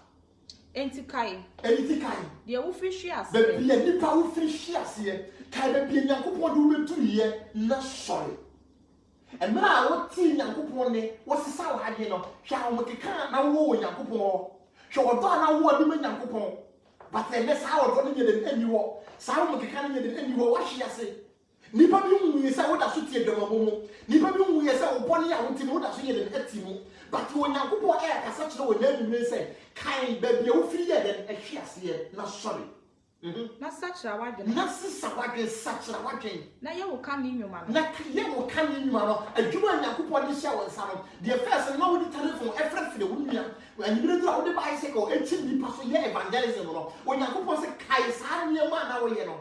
S3: Entikai.
S1: Entikai.
S3: The officials.
S1: Baby, and the power fish here. Can be a young couple do 2 years? Not sorry. And when I would see young couple, what's the sound like you know? Shall we can't now war young couple? Shall we don't know what young couple? But then that's how I'm running it in any war. Sound we can't get in any war. What she say? Nipa bi hu yesa wo da so tie dama momo nipa bi hu yesa wo boni a wo ti wo da so ye den atimu but wo nyankopon e kasa kire wo na mi say kan ba bia wo firi ye den ahwiase na sorry
S3: na sachira wadwen
S1: na sisa wadwen sachira wadwen
S3: na ye wo kan ni nwuma no
S1: na ye wo kan ni nwuma no adwuma nyankopon de hia wo nsa no the first na wo di telephone efra fire wo nua anyibire dura wo de bicycle echi nipa so ye evangelism no wo nyankopon se kai sa ne ma na wo ye no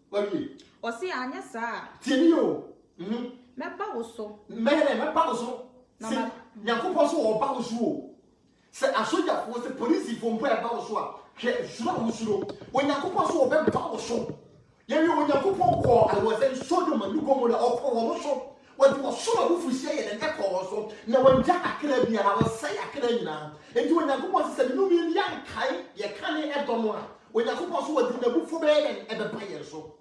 S1: wabi
S3: or say anya sa
S1: Tinio.
S3: Meba wo so.
S1: Mele meba wo so. Se Nyankopon so wo ba wo so. Se asoja fo se police fo mpo e ba wo so a. Hwe sura wo suro. Wo Nyankopon so wo be ba wo so. Ye wi wo Nyankopon ko I was in Sodom and Gomorrah okwo wo so. Wo di wo so wo fu hye ye den e ko wo so. Na wo nja akra bia na wo sai akra nyina. Enti wo Nyankopon se no mi yan kai ye kan e do no a. Wo Nyankopon so wo di na bu fu be ye e be ba ye so.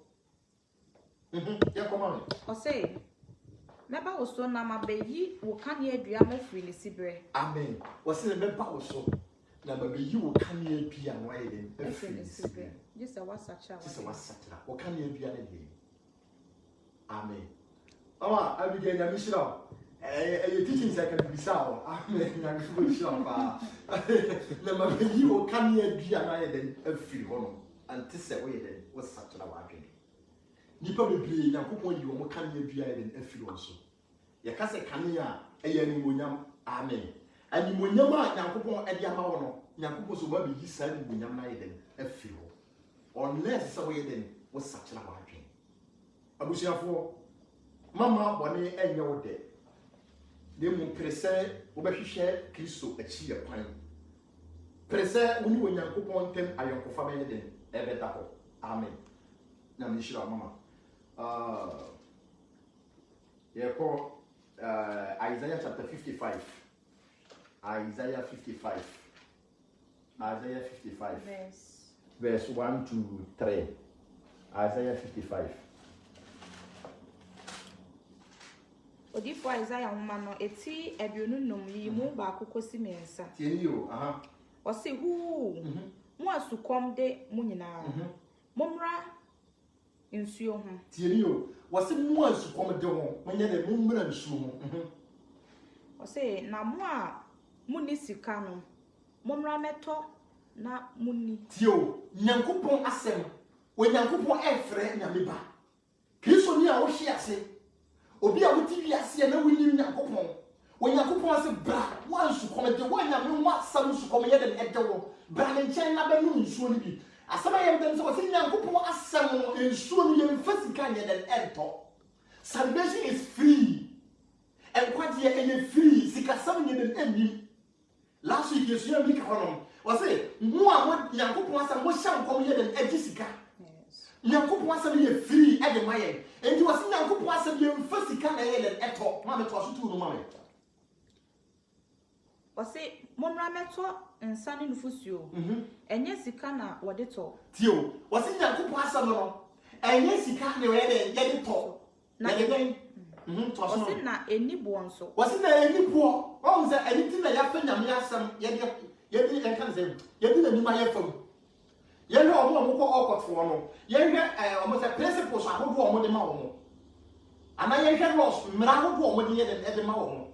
S1: Yeah, come on.
S3: Or say, Meba was so na mabeyi wo kan ye dua mo firi ne sibre.
S1: Amen. Was it meba wo so? Na mabeyi wo kan ye dua no aye den firi ne sibre.
S3: Just a wasacha.
S1: Just a wasacha. Wo kan ye dua ne de. Amen. Mama, Abigail na mishira. You teaching second bisa. Amen. Na go mishira pa. Na mabeyi wo kan ye dua no aye den firi ho no. Ante se wo ye den wasacha na wa adwen. Nipa bebre Nyankopon yi wo kan ye bia den afiri wo so ye ka se kan ya eya ni monyam amen ani monyam a Nyankopon e dia ma wo no Nyankopon so ba bi yi sa ni monyam na ye den afiri wo unless so ye den wo sachira wa adwen abusiafo mama bone enye wo de mu prese wo ba hwehwe Kristo achi ye kwan prese wo ni wo Nyankopon tem ayonkofa ba ye den e be da ho amen na mi shira mama Isaiah chapter 55. Isaiah 55. Isaiah 55. Verse 1 to 3. Isaiah 55.
S3: Odifo Isaiah no eti abionu nom yi mu ba kokosi mensa.
S1: Tienio,
S3: O se hu. Mo asukom de mu nyina. Momra nsuo ho.
S1: Tienio, wase mo asukom de ho, monye de momra nsuo ho.
S3: O se na mo a muni sika no. Momra meto na muni.
S1: Tio, Nyankopon asem. O Nyankopon efre nyame ba. Kristo ni a wo hye ase. Obi a wuti wi ase na wuni Nyankopon. O Nyankopon ase bra, wa nsukom de wo nyame mo asam nsukom ye de ede wo. Bra ne nchen na ba nu nsuo ni bi. Asama yem dem so say Nyankopon asam nsuo no yem fasika nye den ento. Salvation is free. And kwadi ye free, sika sam nye den enim. Last week yesu yem ka hono. O say mo a mo Nyankopon asam mo hya nkom ye den ejisika. Nyankopon asam ye free e de maye. Enti wo say Nyankopon asam yem fasika na ye den eto. Ma me to aso tu no ma me.
S3: O say momra meto nsane nufusuo. Enye sika na wode to.
S1: Tio, wo say Nyankopon asam no. Enye sika na ye de to. Na ye den
S3: Ɔsi na eni bo nso.
S4: Ɔsi na eni bo. Ɔn sɛ eni ti na ya fɛ nyame asɛm yɛde kan sɛ yɛde na nima yɛ fam. Yɛhwɛ ɔmo kɔ ɔkɔtfo no. Yɛhwɛ ɔmo sɛ principles ahodoɔ ɔmo de ma ɔmo. Ana yɛhwɛ laws mmara ahodoɔ ɔmo de yɛ de ma ɔmo.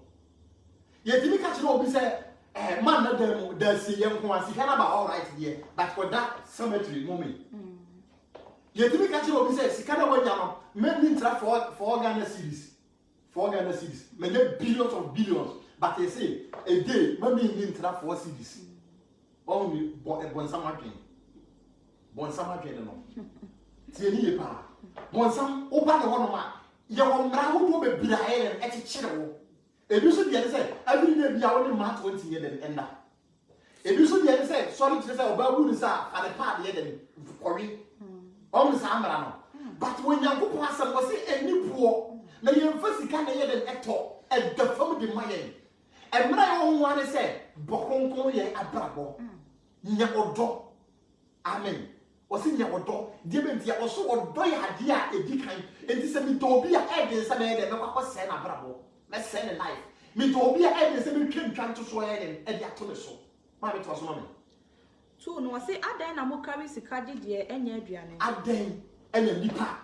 S4: Yɛtimi ka kyerɛ obi sɛ man na dem da si yɛn ko asi kana ba all right there but for that cemetery moment. Yɛtimi ka kyerɛ obi sɛ sika na wanya no men ni tra for Ghana series. For Ghana series. Many billions of billions. But they say a day maybe in tra for series. Only bonsam adwen. Bonsam adwen no. Tie ni ye pa. Bonsam oba ne wono ma. Ye wo mra ho do be bira e kyekere wo. Ebi so dey say every day bia wo ne ma 20 year den enda. Ebi so dey say sorry to say oba bu ni sa fa ne pa de den kori. On sa amra no. But when Yankopon asem wo say eni buo na ye mfa sika na ye den eto e da fam de mayen. Emra ye wo wane say bokonkon ye abrabo. Nya odo. Amen. Osi nya odo. Die be ntia oso odo ye ade a edi kan. Enti se mi do bi a e de se na ye de me kwa se na abrabo. Me se ne life. Mi do bi a e de se mi twem twan to so ye de e de ato me so. Ma me to so ma me.
S3: Tu no say adan na mo carry sika de de enya aduane.
S4: Adan enya nipa.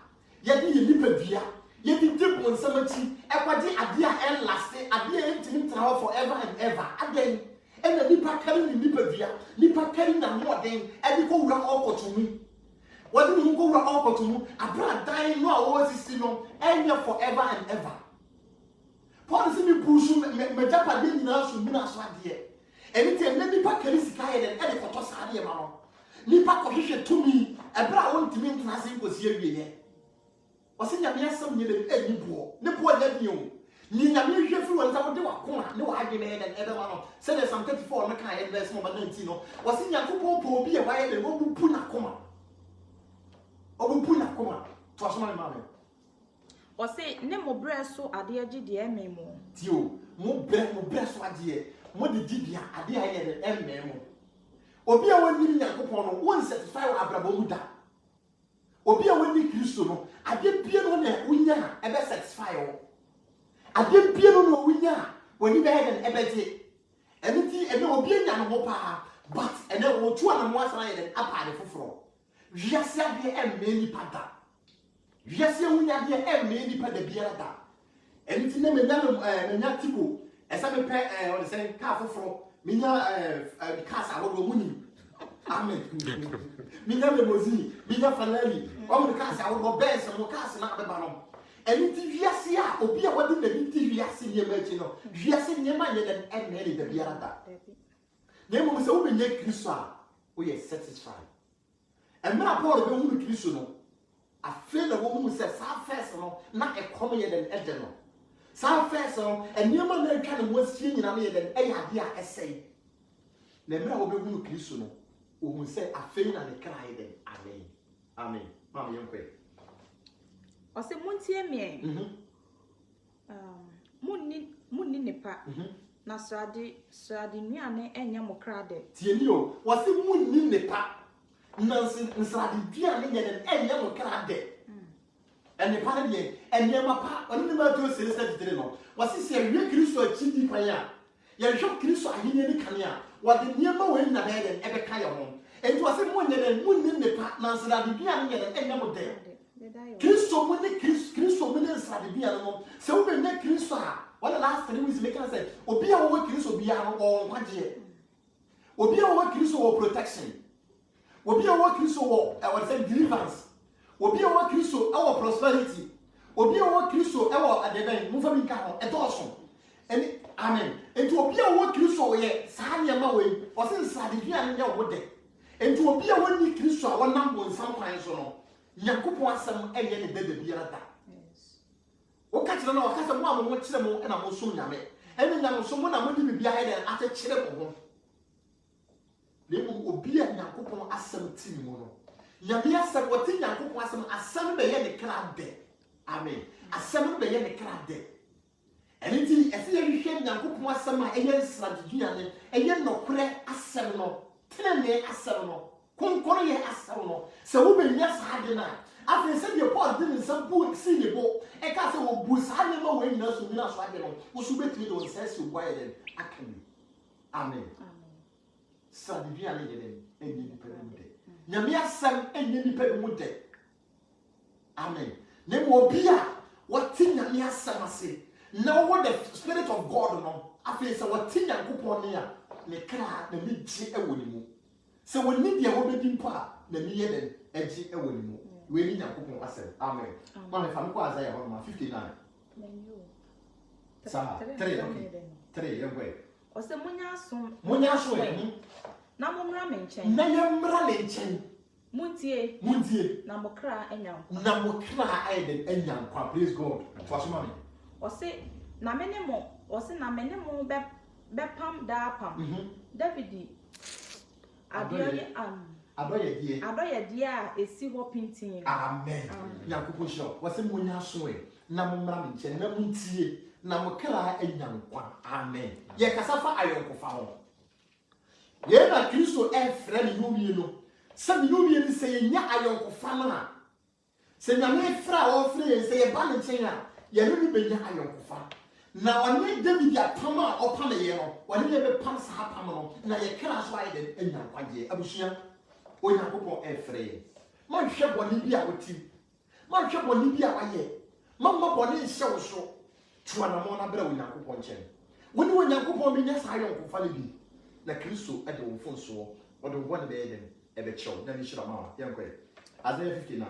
S4: Ye de ye nipa bia. Ye de de bonsamachi e kwade ade a en last ade a entimi tena forever and ever. Adan enya nipa carry ni nipa bia. Nipa carry na mo den e de ko wura okotomu. Wadi ni ko wura okotomu abra dan no a wo sisi no enya forever and ever. Paul say me pursue me japa de nyina so mi na so ade. Anything na nipa carry sika ye den e de koto sa ade ma no. Nipa ko hwehwe tumi ebra won timi ntena se nkosi awieye. Osi nyame asem nye dem eni buo. Ne buo nya bi o. Ni nyame hwehwe fi won za wo de wakona ne wa adwene ye den ebe ma no. Say the Psalm 34 no kan ye verse number 19 no. Osi Yakobon po obi e wa ye den wo bu na koma. Obu na koma. To aso ma me.
S3: Osi ne mo bre so ade agi de ememo.
S4: Tio, mo bre so ade mo de gibia ade a ye den ememo. Obi a wani Yakobon no won satisfy wa abrabo mu da. Obi a wani Kristo no ade bie no na wunya ebe satisfy wo. Ade bie no wunya wani be den ebe je. Eniti ebe obi anya no ho pa but ene wo tu ana mo asana ye den apa de foforo. Wiase ade emme ni pada. Wiase wunya de emme ni pada biara da. Eniti ne me nya tipo esa me pe o say ka foforo me nya kasa wo muni. Amen. Minya lemozi, minya falali. O mo kasa wo bense mo kasa na beba no. Eniti wiase a obi a wadi na niti wiase nie ma chi no. Wiase nie ma ye den emme ni da biara da. Na mo se wo benye Kristo a wo ye satisfied. Emra Paul be hu Kristo no. Afi na wo mu se sa first no na ekom ye den ede no. Sa first no eniema na twa ne mo asie nyina na ye den e ya de a esei. Na emra wo be hu Kristo no. Who say a fain and a cry then. Amen. Amen. Mamma young quick.
S3: O say muntie me. Munni nepa. Na srade nuane enya mo krade.
S4: Tienio, was it munni nepa? Nancy srade duane yen enya mo krade. And the party and Yamapa, only about 2 citizens. Was it say you Christo a chindi paya? You shop Christo a hidden cania. What the near way in the head and ever kaya home. And was a moon and moon in the partners that the piano and never there. Christo, when the Christo ministers at the piano, so we make Christo. What the last 3 weeks make us say, Obia work Christo piano or 1 year. Obia work Christo or protection. Obia work Christo or our deliverance. Obia work Christo our prosperity. Obia work Christo our at the bank, moving car, a dorsum. And amen. And to appear what Christo ye, Sanya Mawe, or since Sadian in your wood. And to appear when you Christo, one number in some kinds or no. Yakupo some alien baby beer. Yes. O catch the law, catch a woman, watch them and I'm also yame. And then I'm someone I'm going to be behind and at a children. They will be a Yakupo as some team. Yamia said what in Yakupo as some assembly and a crowd there. Amen. Assembly and a crowd there. Anything as you hear Yankopon asema eye strategy ane eye nokure asem no tenene asem no konkoro ye asem no se wo benya saade na After said your Paul didn't some book see the book. A castle will boost high no way in us to win us right now. Who should bet me on says you why then I can. Amen. Sadivia lady and independent. Yamia son and independent. Amen. Name will be what thing Yamia son say. Now what the Spirit of God no. After say what thing and coupon near. Ne kra na me gye ewo ne mu se woni dia wo bedi mpa na me ye den agye ewo ne mu we ni yakopon asem amen ma me fa me ko Isaiah 59 sa 3 yengwe
S3: o se munya so
S4: na
S3: mo mra me nchen
S4: na ye mra le nchen muntie
S3: na mo kra enyanko
S4: na mo kra ayeden enyanko praise God to asoma me
S3: o se na me ne mo bepam da pam David adoye die a esi ho pintin
S4: amen yakopon sho wase munya so na mo mra me nchen na muntie na mo kra enyanko amen ye kasafa ayonko fa ho ye na Kristo efre ni yowie no se ni yowie ni se nya ayonko fa na se nya me fra o fre se ye ba ne nchen a ye no ni benya ayonko fa na oni David atama opama ye no woni ye be pam sa pam no na ye kra so aye de enyankwaje abusua onyankopon efre ma hwe boni bi a woti ma hwe boni bi a waye ma boni hye wo so tuwa na mo na bra onyankopon chen woni onyankopon bi nya sa ayonkofa le bi na Kristo ade wo fonso o de won be dem e be chew na ni shira ma yankwe Isaiah 59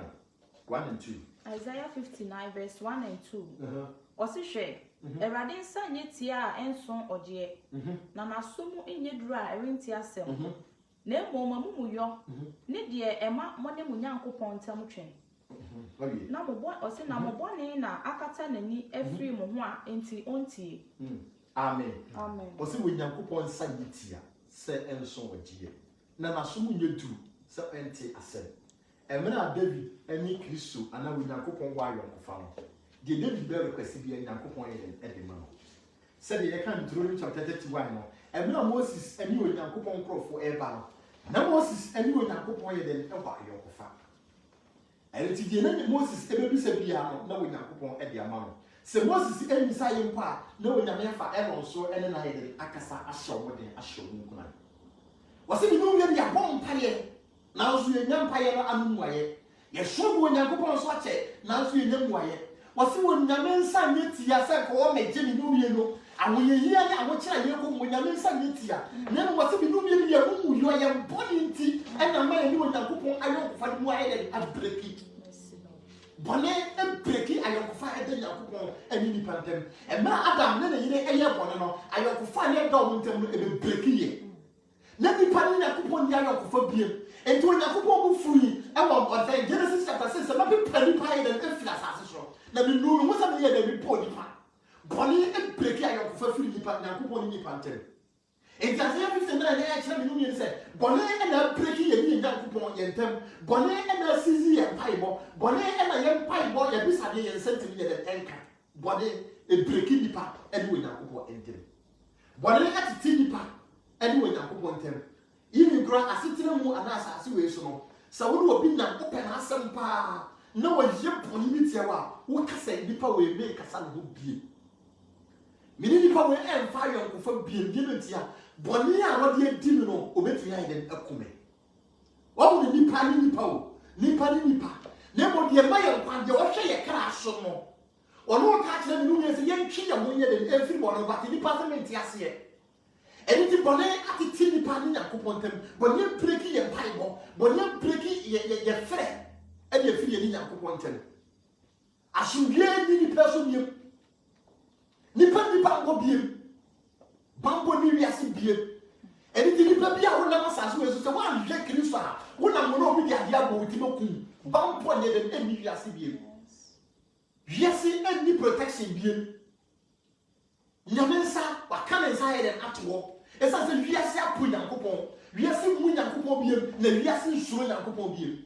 S4: 1 and 2
S3: Isaiah 59 verse 1 and 2 osihwe Erade nsa nye tia enson oje na nasomu enye duru a erinti asem na emoma mumuyo ne de ema mone munyankopon ntam twen na mobo ose na mobo ne na akata nani afri mo ho a enti ontie
S4: amen ose munyankopon nsa nye tia se enson oje na nasomu nye duru se enti asem emra David eni Kristo ana munyankopon wa ayonkofa no the David be request bi enyankopon ye edema no said ye kan Deuteronomy chapter 31 no ebna Moses eni onyankopon krofo eba no na Moses eni onyankopon ye den eba ayokofa enti die na Moses ebe bi se bia no na onyankopon ede ama no se Moses eni sa ye mpa na onyame fa Aaron so ene na ye den akasa ahyew moden ahyew nkuna wase bi no ye ya bom paye na so ye nyam paye no anu aye ye so bo onyankopon so ache na so ye nyam aye wasi won nyame nsa nyetia se ko me gye mi nuye no awoye hia ne awokyera ye ko mo nyame nsa nyetia ne no wasi mi nuye ni ye mu yo ye boni nti ena ma ye ni onyankopon ayonkofa mu ayede abreki bone ebreki ayonkofa ede yakopon ani ni pantem e ma Adam ne yire eye bone no ayonkofa ne do mo ntem no ebe breki ye na ni pani yakopon ni ayonkofa biem enti onyankopon mu furi e wo Genesis chapter 6 ma be pani pa ye den efla asase so na mi nuru wo sa me ye da mi po nipa boni e breki ayonkofa firi nipa yakopon ni nipa ntem enti Isaiah 59 na ya kira mi nuru ye se boni e na breki ye ni yakopon ye ntem boni e na sizi ye paibo boni e na ye paibo ye bisade ye sentimi ye den enka boni e breki nipa e ni yakopon ntem boni e titi nipa e ni yakopon ntem yimi gra asetire mu anasa ase we so no sa wo no obi na open asem pa na wo ye boni mitia wa wo kasa nipa we me kasa no bie mini nipa we emfa yonkofa bie bie metia boni a wo de adi mi no obetumi ayi den akume wo mo nipa ni nipa o nipa ni nipa ne mo de ma ye kwanje wo hwe ye kra so no ono ka kire mi no ye se ye ntwi ye mo ye den efiri bo no ba nipa se menti ase eni ti boni atiti nipa ni yakopon tem boni breki ye paibo boni breki ye fre e de firi ye ni yakopon tem asumdie ni nipa so biem nipa ngo biem bambo ni wiase biem eni ti nipa bia wo na masase we so se wa hwe Kristo a wo na mo no obi dia dia bo ti bokum bambo ne de eni wiase biem wiase eni protection biem nyamensa wakana nsa ye den atwo esa se wiase apo yakopon wiase mu yakopon biem na wiase nsuro yakopon biem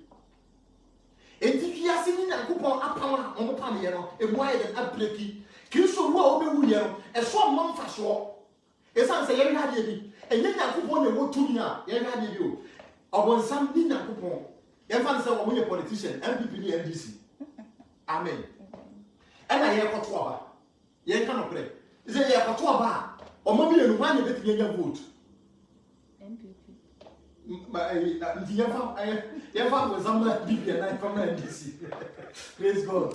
S4: enti wiase ni yakopon apama omo pam ye no emu aye den abreki Kristo wo obewu ye no eso mo mfaso esa se ye hade bi enye yakopon na wotumi a ye hade bi o obonsam ni yakopon You find say when you politician, MPP ni NDC. Amen. And I hear koto aba. You cannot pray. Is it koto aba? Or maybe you want to get your vote. You have some MPP and I from NDC. Praise God.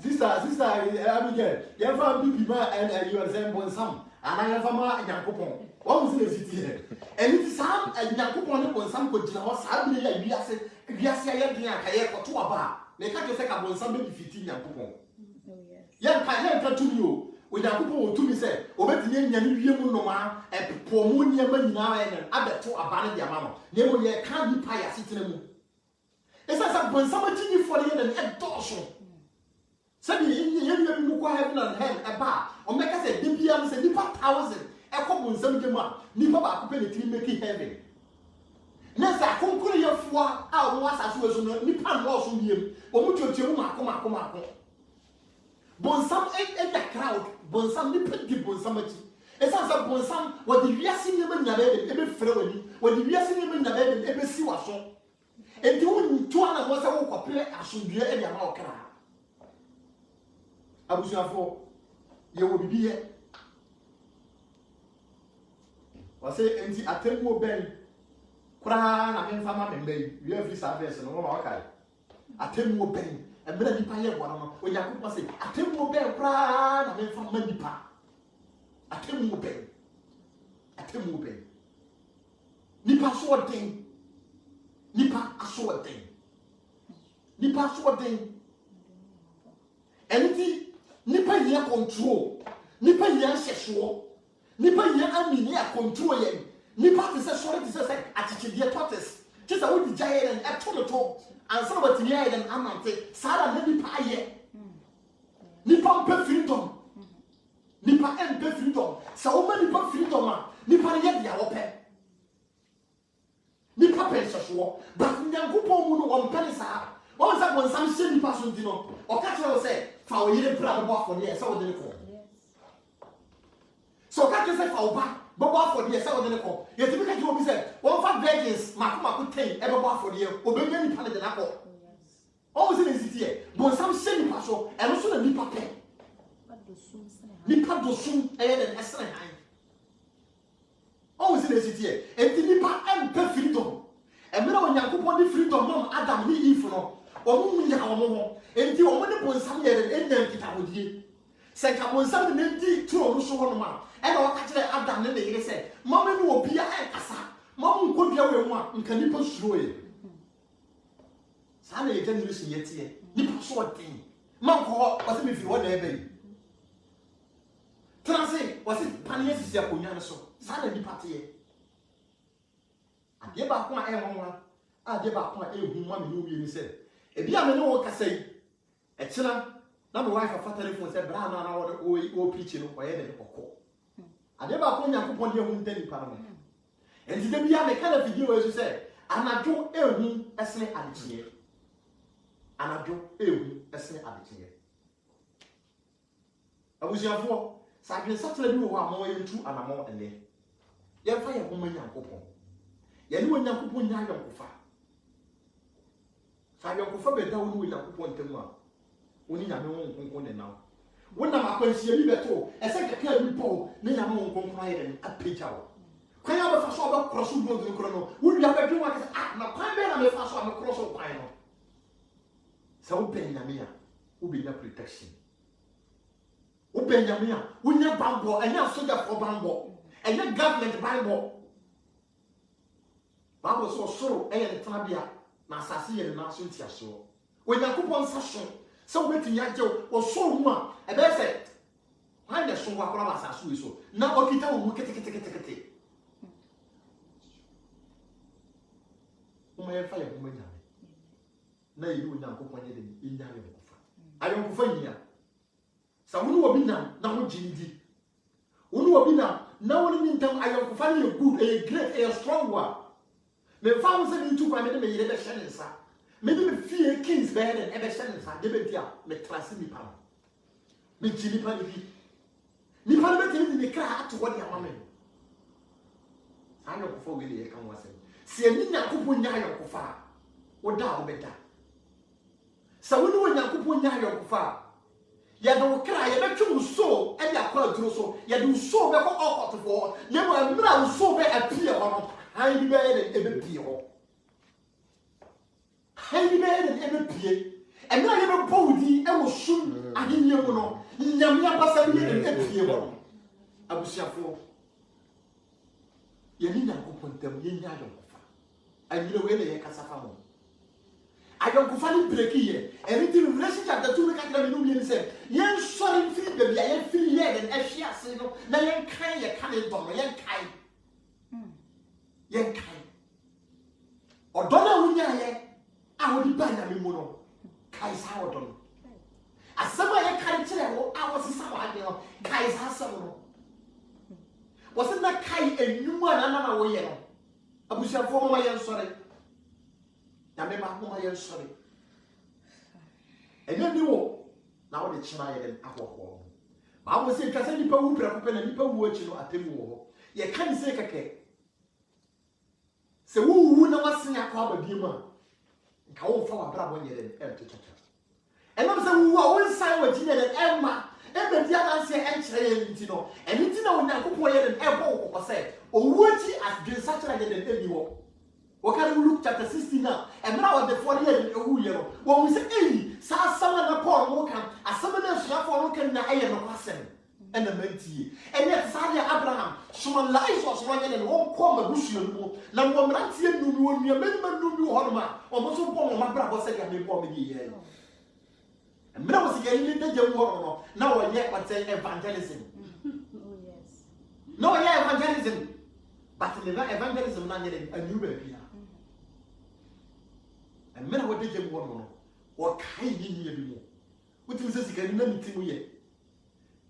S4: Sister Abigail, you have MPP and you are saying some. And I have a man in Yankopon. What was the city here? And it is some and Yankopon upon some good house. I believe we are saying, we are saying, I have to a bar. They can't just take up on somebody 15 Yankopon. Young Kayan to you. With Yankopon to me say, Obet Yan Noma, and Pomonia Manina and Abbott to abandon their mamma. Never yet can't be pious sitting. It's as when somebody for the end and torsion. Suddenly, you go heaven and hell a bar, or make us a DPM, say, Nipa 1,000, a couple of 71, Nipa Bakupenity making heaven. Nessa, conclude your 4 hours as well as Nipa lost from him, or much of Juma. Bonsam in the crowd, Bonsam Nipa give Bonsamati. It's as a Bonsam, what the Yasin never nabbed, every friend, what the Yasin never nabbed, every Siwason. And doing 2 hours was a walk of play, I should be any amount. Abusafo, you will be here. I say, and I tell you, Ben, Kran, I mean, Farmer and Bay, you have this service and all okay. I tell you, Ben, and Melody Paya, when you say, I tell you, Ben, Kran, I mean, from Mendipa. I tell you, Ben, I tell you, Ben. Nipa saw a thing, Nipa saw a thing, Nipa saw a thing. Anything. Nipa here control. Nipa here sexual. Nipa here amini control yen. Nipa is a sorry to say attitude dear tortoise. Just a would be giant and a total. And some of the year and amante. Sarah Nipa ye. Nipa pe freedom. Nipa and pe freedom. So many pe freedom. Nipa yet ya open. Nipa pe sexual. But Nyangupo Muno on Penisa. Once upon some silly person, you know, or catch will say, for you didn't put for the so didn't call. So catch say for back, but for the so didn't call. Yet to make you say, 1 5 virgins, Makuma could take ever bought for the year, obey any planet than apple. Always in the city, but some silly person, and also the Nipa pen. Nipa do soon ahead and excellent. Always in the city, and the Nipa and per freedom. And when you put the freedom, Mom, Adam, me, if no. Or whom you have more, and you only put some year and then get out with you. Say, I was something empty to a Russo man, and I'll catch the Adam and they say, Mamma will be a Asa. Mom could be away one, and can you push through it? Sunday, generation yet here. Nipper short thing. Mom called, was it if you want to baby? Transit, was it Panias Yapunan so? Sunday, party. I gave back one, I gave back one, woman who said. If you have no one say, a chiller, not the wife of Father for said, Brown, and our old preaching or any call. I never put your coupon here won't tell you, Parliament. And today we have a kind of video as you said, and I do a as an attitude. And I do a as an attitude. I was your four, so I can certainly do one more into and a more and then. You fire woman young coupon. You know when young coupon young coupon. So I don't go better when you want to know. When you know now. When I'm going to see you better, a second care report, then I'm going to cry and a pitch out. Can I have a fast cross the chrono? Would you have a drink? My pine I'm a fast on a cross of pine. So open Yamia will be the protection. Open Yamia, when you're bamboo and you're soldier for bamboo, and your government Bible. Bible so sorrow and Tabia. Na asase yɛ na so ntia so onyankopɔn nsa so sɛ wobɛtumi agye wo so mu a ɛbɛyɛ sɛ hwan na so wakora ma asase yi so na ɔkita wo mu ketekete woma yɛfa yɛ homa nyame na yɛde onyankopɔn yɛ de yɛnya ayɔnkofa nyia sɛ wo ne wɔ bi nam na wogye ne di wo ne wɔ bi nam na wo ne ntam ayɔnkofa no yɛ good ɛyɛ great ɛyɛ strong one. Me found something to come in the Shannon. Maybe me fear kings bed and ever Shannon, they be there, me trust me power. Me chili panny. Me parliament in the car to what your mammy. I know before we come was it. See a Nina Kupunya Kofa. woda obeda sa woni wonyankopon nya ayokofa ya do kra ya betwe so e ya kwa duro so ya do so be ko okotfo ye mo amra so be apie ho no han bi be e be pie ho han bi be e be pie amra ye be powudi e wo sum ahenye mu no nyamia basa bi e pie ho abusiafo ye ni nyankopon tam ye nya ayokofa anyire we le ye kasafa mo ayokofa ni breki ye anything relationship that you make at me no say yen sorry free baby yen free here and ehia se no na yen kan ye kan e don yen kai odona wunya ye a wodi ba na me mu no kai sa odon asama ye kan kire wo a wo sisa wa de no kai sa asama no wo na kai enwuma na wo ye no abusiafo mo ma yen sorry na me ma mo ma yen sorry enya ni wo na wo de chima ye den ahoho ba wo se kasa nipa wu pra ko na nipa wu achi no atemu wo ye kan se keke se wu na wasen akwa abadie ma nka wo fa wa bra bo ye den tata enam se wu a wo nsan wa gine den emma ebe dia na se enkyere ye nti no eni ti na wo na kokko ye den ebo wo kokko se owu achi as den sachara ye den ebi wo Wakari Luke chapter 16 now, and now the 4 years in a year. When we say, hey, someone upon Wokan, as someone else you for Wokan, I am a person, and a mentee. And yet, Sadia Abraham, someone lies was running and won't come a bush. Now, one night, you knew me, a member knew you, Honma, or most of all, my brother said, I may bomb here. And now was again, now I yet but say evangelism.
S3: Oh, yes.
S4: No, yeah, evangelism. But in the evangelism, a new baby. And men what did you want or kind in you? What is this again? Anything we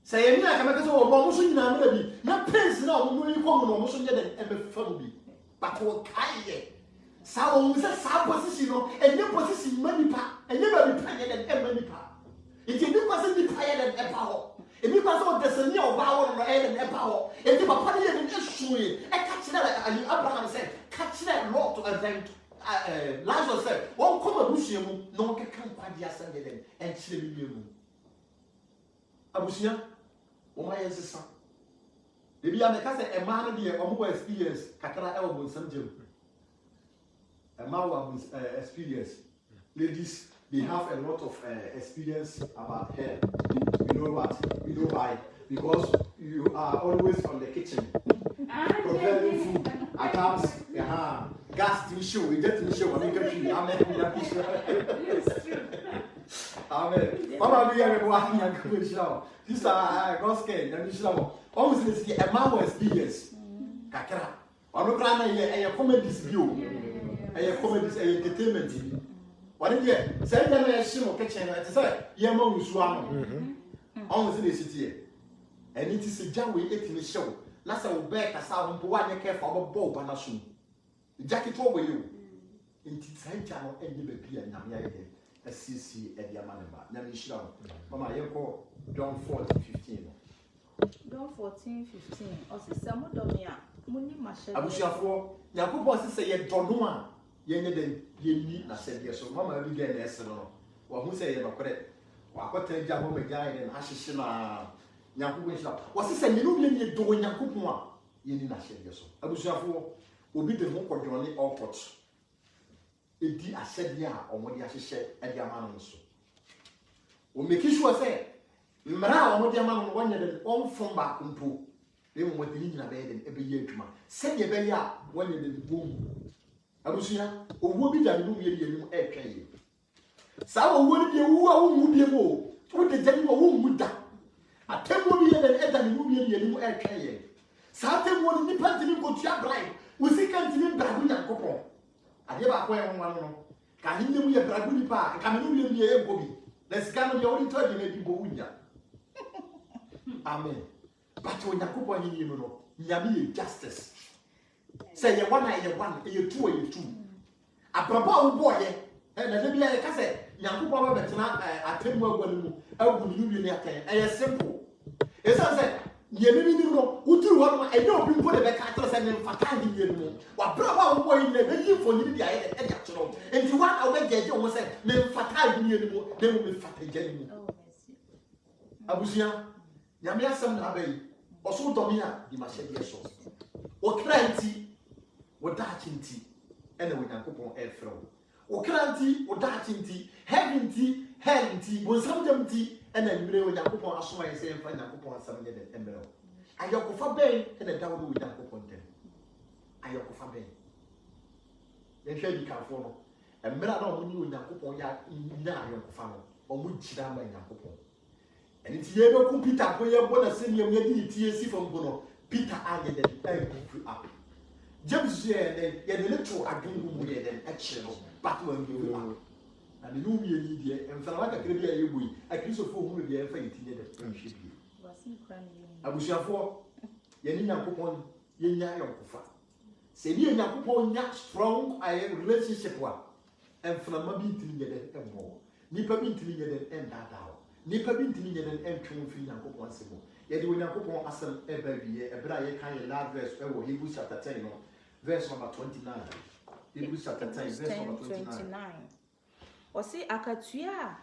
S4: say, I can make us all almost in a maybe. Not pens now, when you come almost in a family. But what kind? Sounds a sound position and your position money pa and never be tired than money pa. If you wasn't be tired than a power. If you was all the senior power and a power, if you were putting an issue, I catch that Abraham said, catch that law to event. Lazarus said, "One come a bush, no one can come by the assembly and chill you." Abusia, oh my son. Maybe I'm a cousin, a man of the more experience, Kakara elbow, some gym. A man of experience. Ladies, they have a lot of experience about hair. You know what? You know why? Because you are always on the kitchen. Preparing food. I can't. Gas to show, we get to show. I mean, amen. Mama, we are walking and going show. This are Goske, and show. Always see a man was BS. Kakara. On the ground, a comedy view. A comedy entertainment. What did you say? Them a show kitchen. I say, Yamo Swam. Always in the city. And it is a jam we ate in the show. Last I will back a sound to one care for a bow and a shoe. The jacket over you. In Titan channel and the baby and Namia a CC at the Amanaba. Namishlam. Mama, you call John 14:15.
S3: John 14:15. Also, some of them are money machine.
S4: Abushafo, Yakubo say a Donua. Yen ye na said yes, so Mamma began the Esseno. Or who say you're correct. What tell Jabo Megay and Ashishina Yakubo. Was this a million doing Yakupua? Yen na said yes. Abushafo. Obi de mo kodwo ne airport edi asede a omodi ahihye e de ama no so o make sure say mra a omodi ama no wonye de onfom ba kompo e mo modi ni nyina be de e be ye adwuma se de be ya wonye de bom abusia owo bi da ne mu ye de nim e twa ye sa owo ni de wu a wo mu bi mo wo de jani wo mu da atemmo bi ye de e da ne mu ye de nim e twa ye sa atemmo ni pa tini ko tua bribe we see can't even bragu na kopo ade ba ko e ho no ka hinne mu ye bragu ni pa ka me no ye ye gobi na sika no ye ori to de na bi bo wunya amen but when yakopo hinne mu no nyabi ye justice say ye one ye two ye two abraba wo boy ye na de bia ye ka say yakopo ba betena atemmu agwa no mu agu ni wi ni akan e simple e say ye me ni no uturu ho no enye obi mpo de be ka tere se ne mfata ni ye no wa bra ba wo boy ne be yi fo ni bi aye e ja chiro enti wa o be jeje wo se me mfata ni ye ni mo de mo me fata je ni mo abusia nyame asem na abai oso domi a di ma hye so o kranti wo da chinti ene wo nyankopon e frɛ wo kranti wo da chinti heaven ti hell ti wo sam dem ti ene nwere wo nyankopon aso aye se mfa nyankopon asam nye de emre wo ayokofa ben ene da wo wo nyankopon dem ayokofa ben ye hwɛ di kanfo no emre na wo ni wo nyankopon ya nya ayokofa no o mu gira ma nyankopon ene ti ye be ku Peter ko ye bo na se ne ye di ti esi fam bo no Peter age de ku up James ye de little adwungu mu ye de akire no but when you up and the new year die en fara ka kire bia ye boyi a Christopher hu bia en fa yitinye de friendship bi abusuafo ye ni Nyankopon ye nya yonkofa se ni Nyankopon nya strong relationship wa en fara ma bi tinye de embo nipa bi tinye de en dada nipa bi ntimi nye den entwon firi Nyankopon asemo ye de Nyankopon asem eba wiye ebra ye kan ye last verse ewo Hebrews chapter 10 no verse number 29 Hebrews chapter 10 verse number 29
S3: osi akatua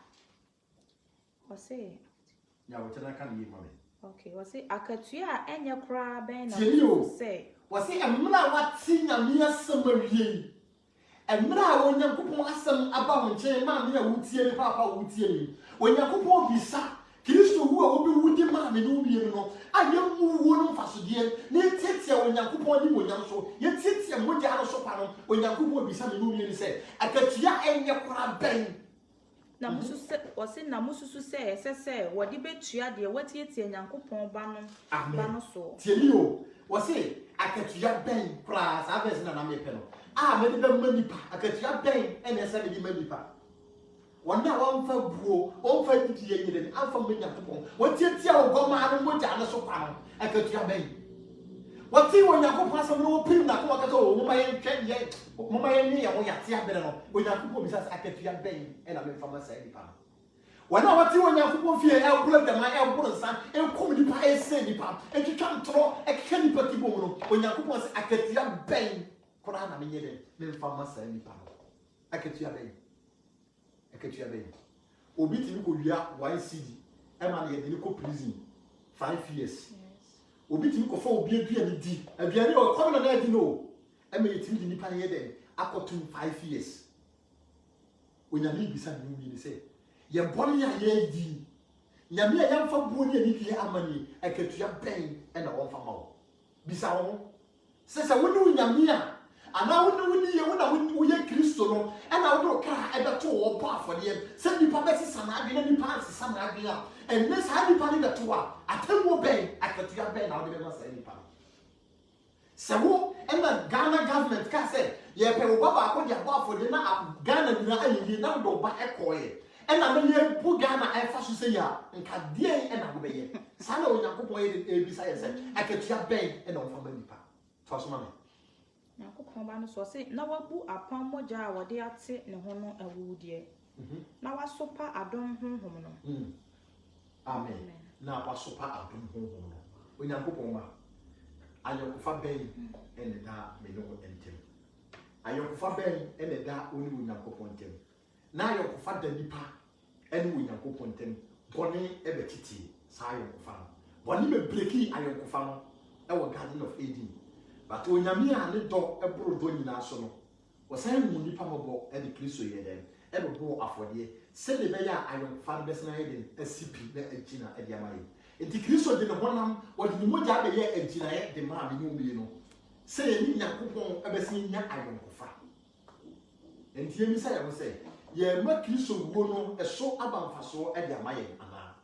S3: osi
S1: ya wo tena kan yi mame
S3: okay osi akatua enye kra ben na
S4: say osi emra wati nyame asem awie emra wo Nyankopon asem aba ho nche ma me a wutie ni papa wutie ni Onyankopon bisa Kristo hu a obi wudi ma me no wie no aye mu wo no mfasodie na tietia Onyankopon di wonyam so ye tietia mogya no so pa no Onyankopon bisa me no wie ni se akatua enye kora ben
S3: na musu se osi na musu se se wodi betua de watietia Nyankopon ba no so
S4: tieni o wose akatua ben kora sa verse na me pe no me de manipa akatua ben ene se de manipa wona wonfa buo wonfa didiye yire afa me Nyankopon watietia ogoma no mogya no so pa no akatua ben wati wo Nyankopon asem no pim na ko wakata o mo maye ntwe ye mo maye ni ye wo yate abere no wo Nyankopon bisa akatua ben ena me fama sa nipa no wana wati wo Nyankopon fie e kula dama e boro nsa e kom nipa e se nipa e twitwa ntro e keka nipa ti bomu no wo Nyankopon se akatua ben kora na me nyede me fama sa nipa no akatua ben akatua ben obi ti ko wia 1 cd e ma na ye de ko prison 5 years obi ti ko fa obi adua ni di aduane o come na di no e ma yeti di nipa ye de akotu 5 years onyame bisa ni wi ni se ye boni ya ye di nyame ya yamfa buo ni ani di amani akatua ben e na won fa ma wo bisa wo se woni nyame a ana woni ye wona wo ye Kristo no e na wo do kra e beto wo pa afode se nipa besi sana ade na nipa asesa na ade a enne sa nipa ni beto a atemwo ben akatua ben na wo de ma sa nipa se wo e na Ghana government ka se ye pe wo baba akodi abo afode na Ghana ni na ayi na do ba ekoye e na me ye bu Ghana e fa so se ya nka die e na wo be ye sa na Onyankopon ye e bisa ye se akatua ben e na wo fa ma nipa fa so ma me
S3: Nyankopon ba no so se na wabu apam mogya a wode ate ne ho no awudie na wasopa adom honhom no
S4: amen na wasopa adom honhom no Onyankopon ma ayokofa ben ene da me no entem ayokofa ben ene da oni Onyankopon entem na ayokofa da nipa ene Onyankopon entem boni ebetiti sa ayokofa boni be breki ayokofa no e wo Garden of Eden but onyame a ne do eboro do nyina so no wosan mu nipa mobo e de Kristo ye dem e bebo afode se de be ya ayokofa no besena ye dem asipi na agina e de amaye enti Kristo de ne honam wo de mogya be ye agina ye de ma me nyumbi no se ye ni Nyankopon ebesi nya ayokofa enti ye mi sa ya wo se ye ma Kristo wo no eso abamfaso e de amaye ana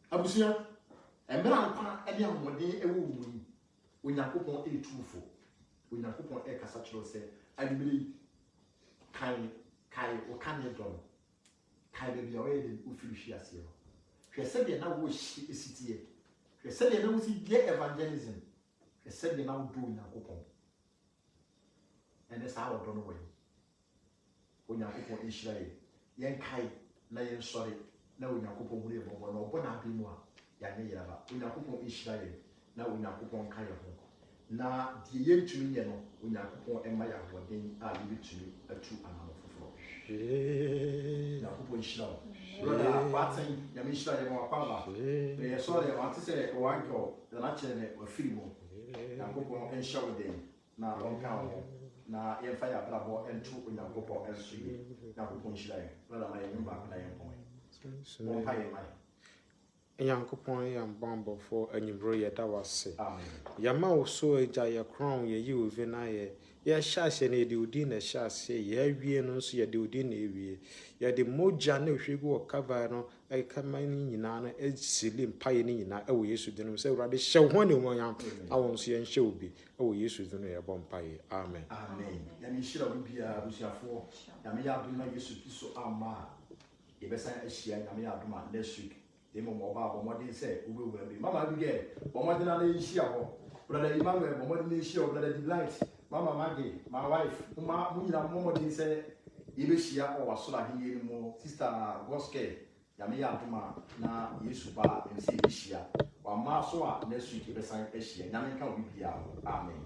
S4: abusia emra nkwa e de amode e wo mu ni Onyankopon e trufo Onyankopon e kasa kyerɛ sɛ adibere kai o kan ye don kai be bia o ye de ofiri hwi ase no hwɛ sɛ de na wo esitie hwɛ sɛ de na wo si die evangelism hwɛ sɛ de na wo do Onyankopon ene sa wo do no wani Onyankopon e hyira ye yen kai na yen sɔre na Onyankopon hu ye bɔbɔ na ɔbɔ na abi mu a
S1: yɛanyɛ yɛraba onyankopɔn nhyira yɛn na onyankopɔn ka yɛn ho na deɛ yɛntumi yɛ no onyankopɔn ɛma yɛ ahoɔden a yɛbɛtumi atu anamo foforɔ onyankopɔn nhyira wo brother waten nyame nhyira yɛ ma wapaba yɛ sɔre wante sɛ wankɛ na kyerɛ ne wafiri mu onyankopɔn nhyira wo den na ɔnka wo ho na yɛmfa yɛ abrabɔ ɛnto onyankopɔn ɛnso yie onyankopɔn nhyira yɛn brother ma yɛnwom baako na yɛmpɔn wɔmpa yɛ ma yɛ
S2: nyankopɔn yɛ mbambɔfoɔ anyimro yɛda wase
S1: amen
S2: yɛma wo so agya yɛ kron yɛyi wo vi na yɛhyɛ ahyɛ no yɛde odin na ɛhyɛ ase yɛawie no nso yɛde odin na ɛwie yɛde mogya na ɛhwɛ gu wɔ kava no ɛkama no nyinaa no ɛsili mpaeɛ no nyinaa ɛwɔ yesu din no sɛ awurade hyɛ wo ho ne mmɔnyam na wo nso yɛnhyɛ wo bi ɛwɔ yesu din no yɛbɔ mpaeɛ amen
S1: amen nyame nhyira wo biara abusuafoɔ nyame yɛ adom na yesu kristo amma a yɛbɛsan ahyia nyame yɛ adom a next week demo mobile bomodin sɛ wobɛwura bi mama bi gɛ bomodin na yɛhyia hɔ brother Emmanuel bomodin na yɛhyia hɔ brother Delight mama Maggie my wife uma mu nyina bomodin sɛ yɛbɛhyia wɔ wasoro ahenni no mu sister Goske nyame yɛ adom a na yesu ba msi yɛhyia wama so a next week yɛbɛsan ahyia nyame nka wo biara amen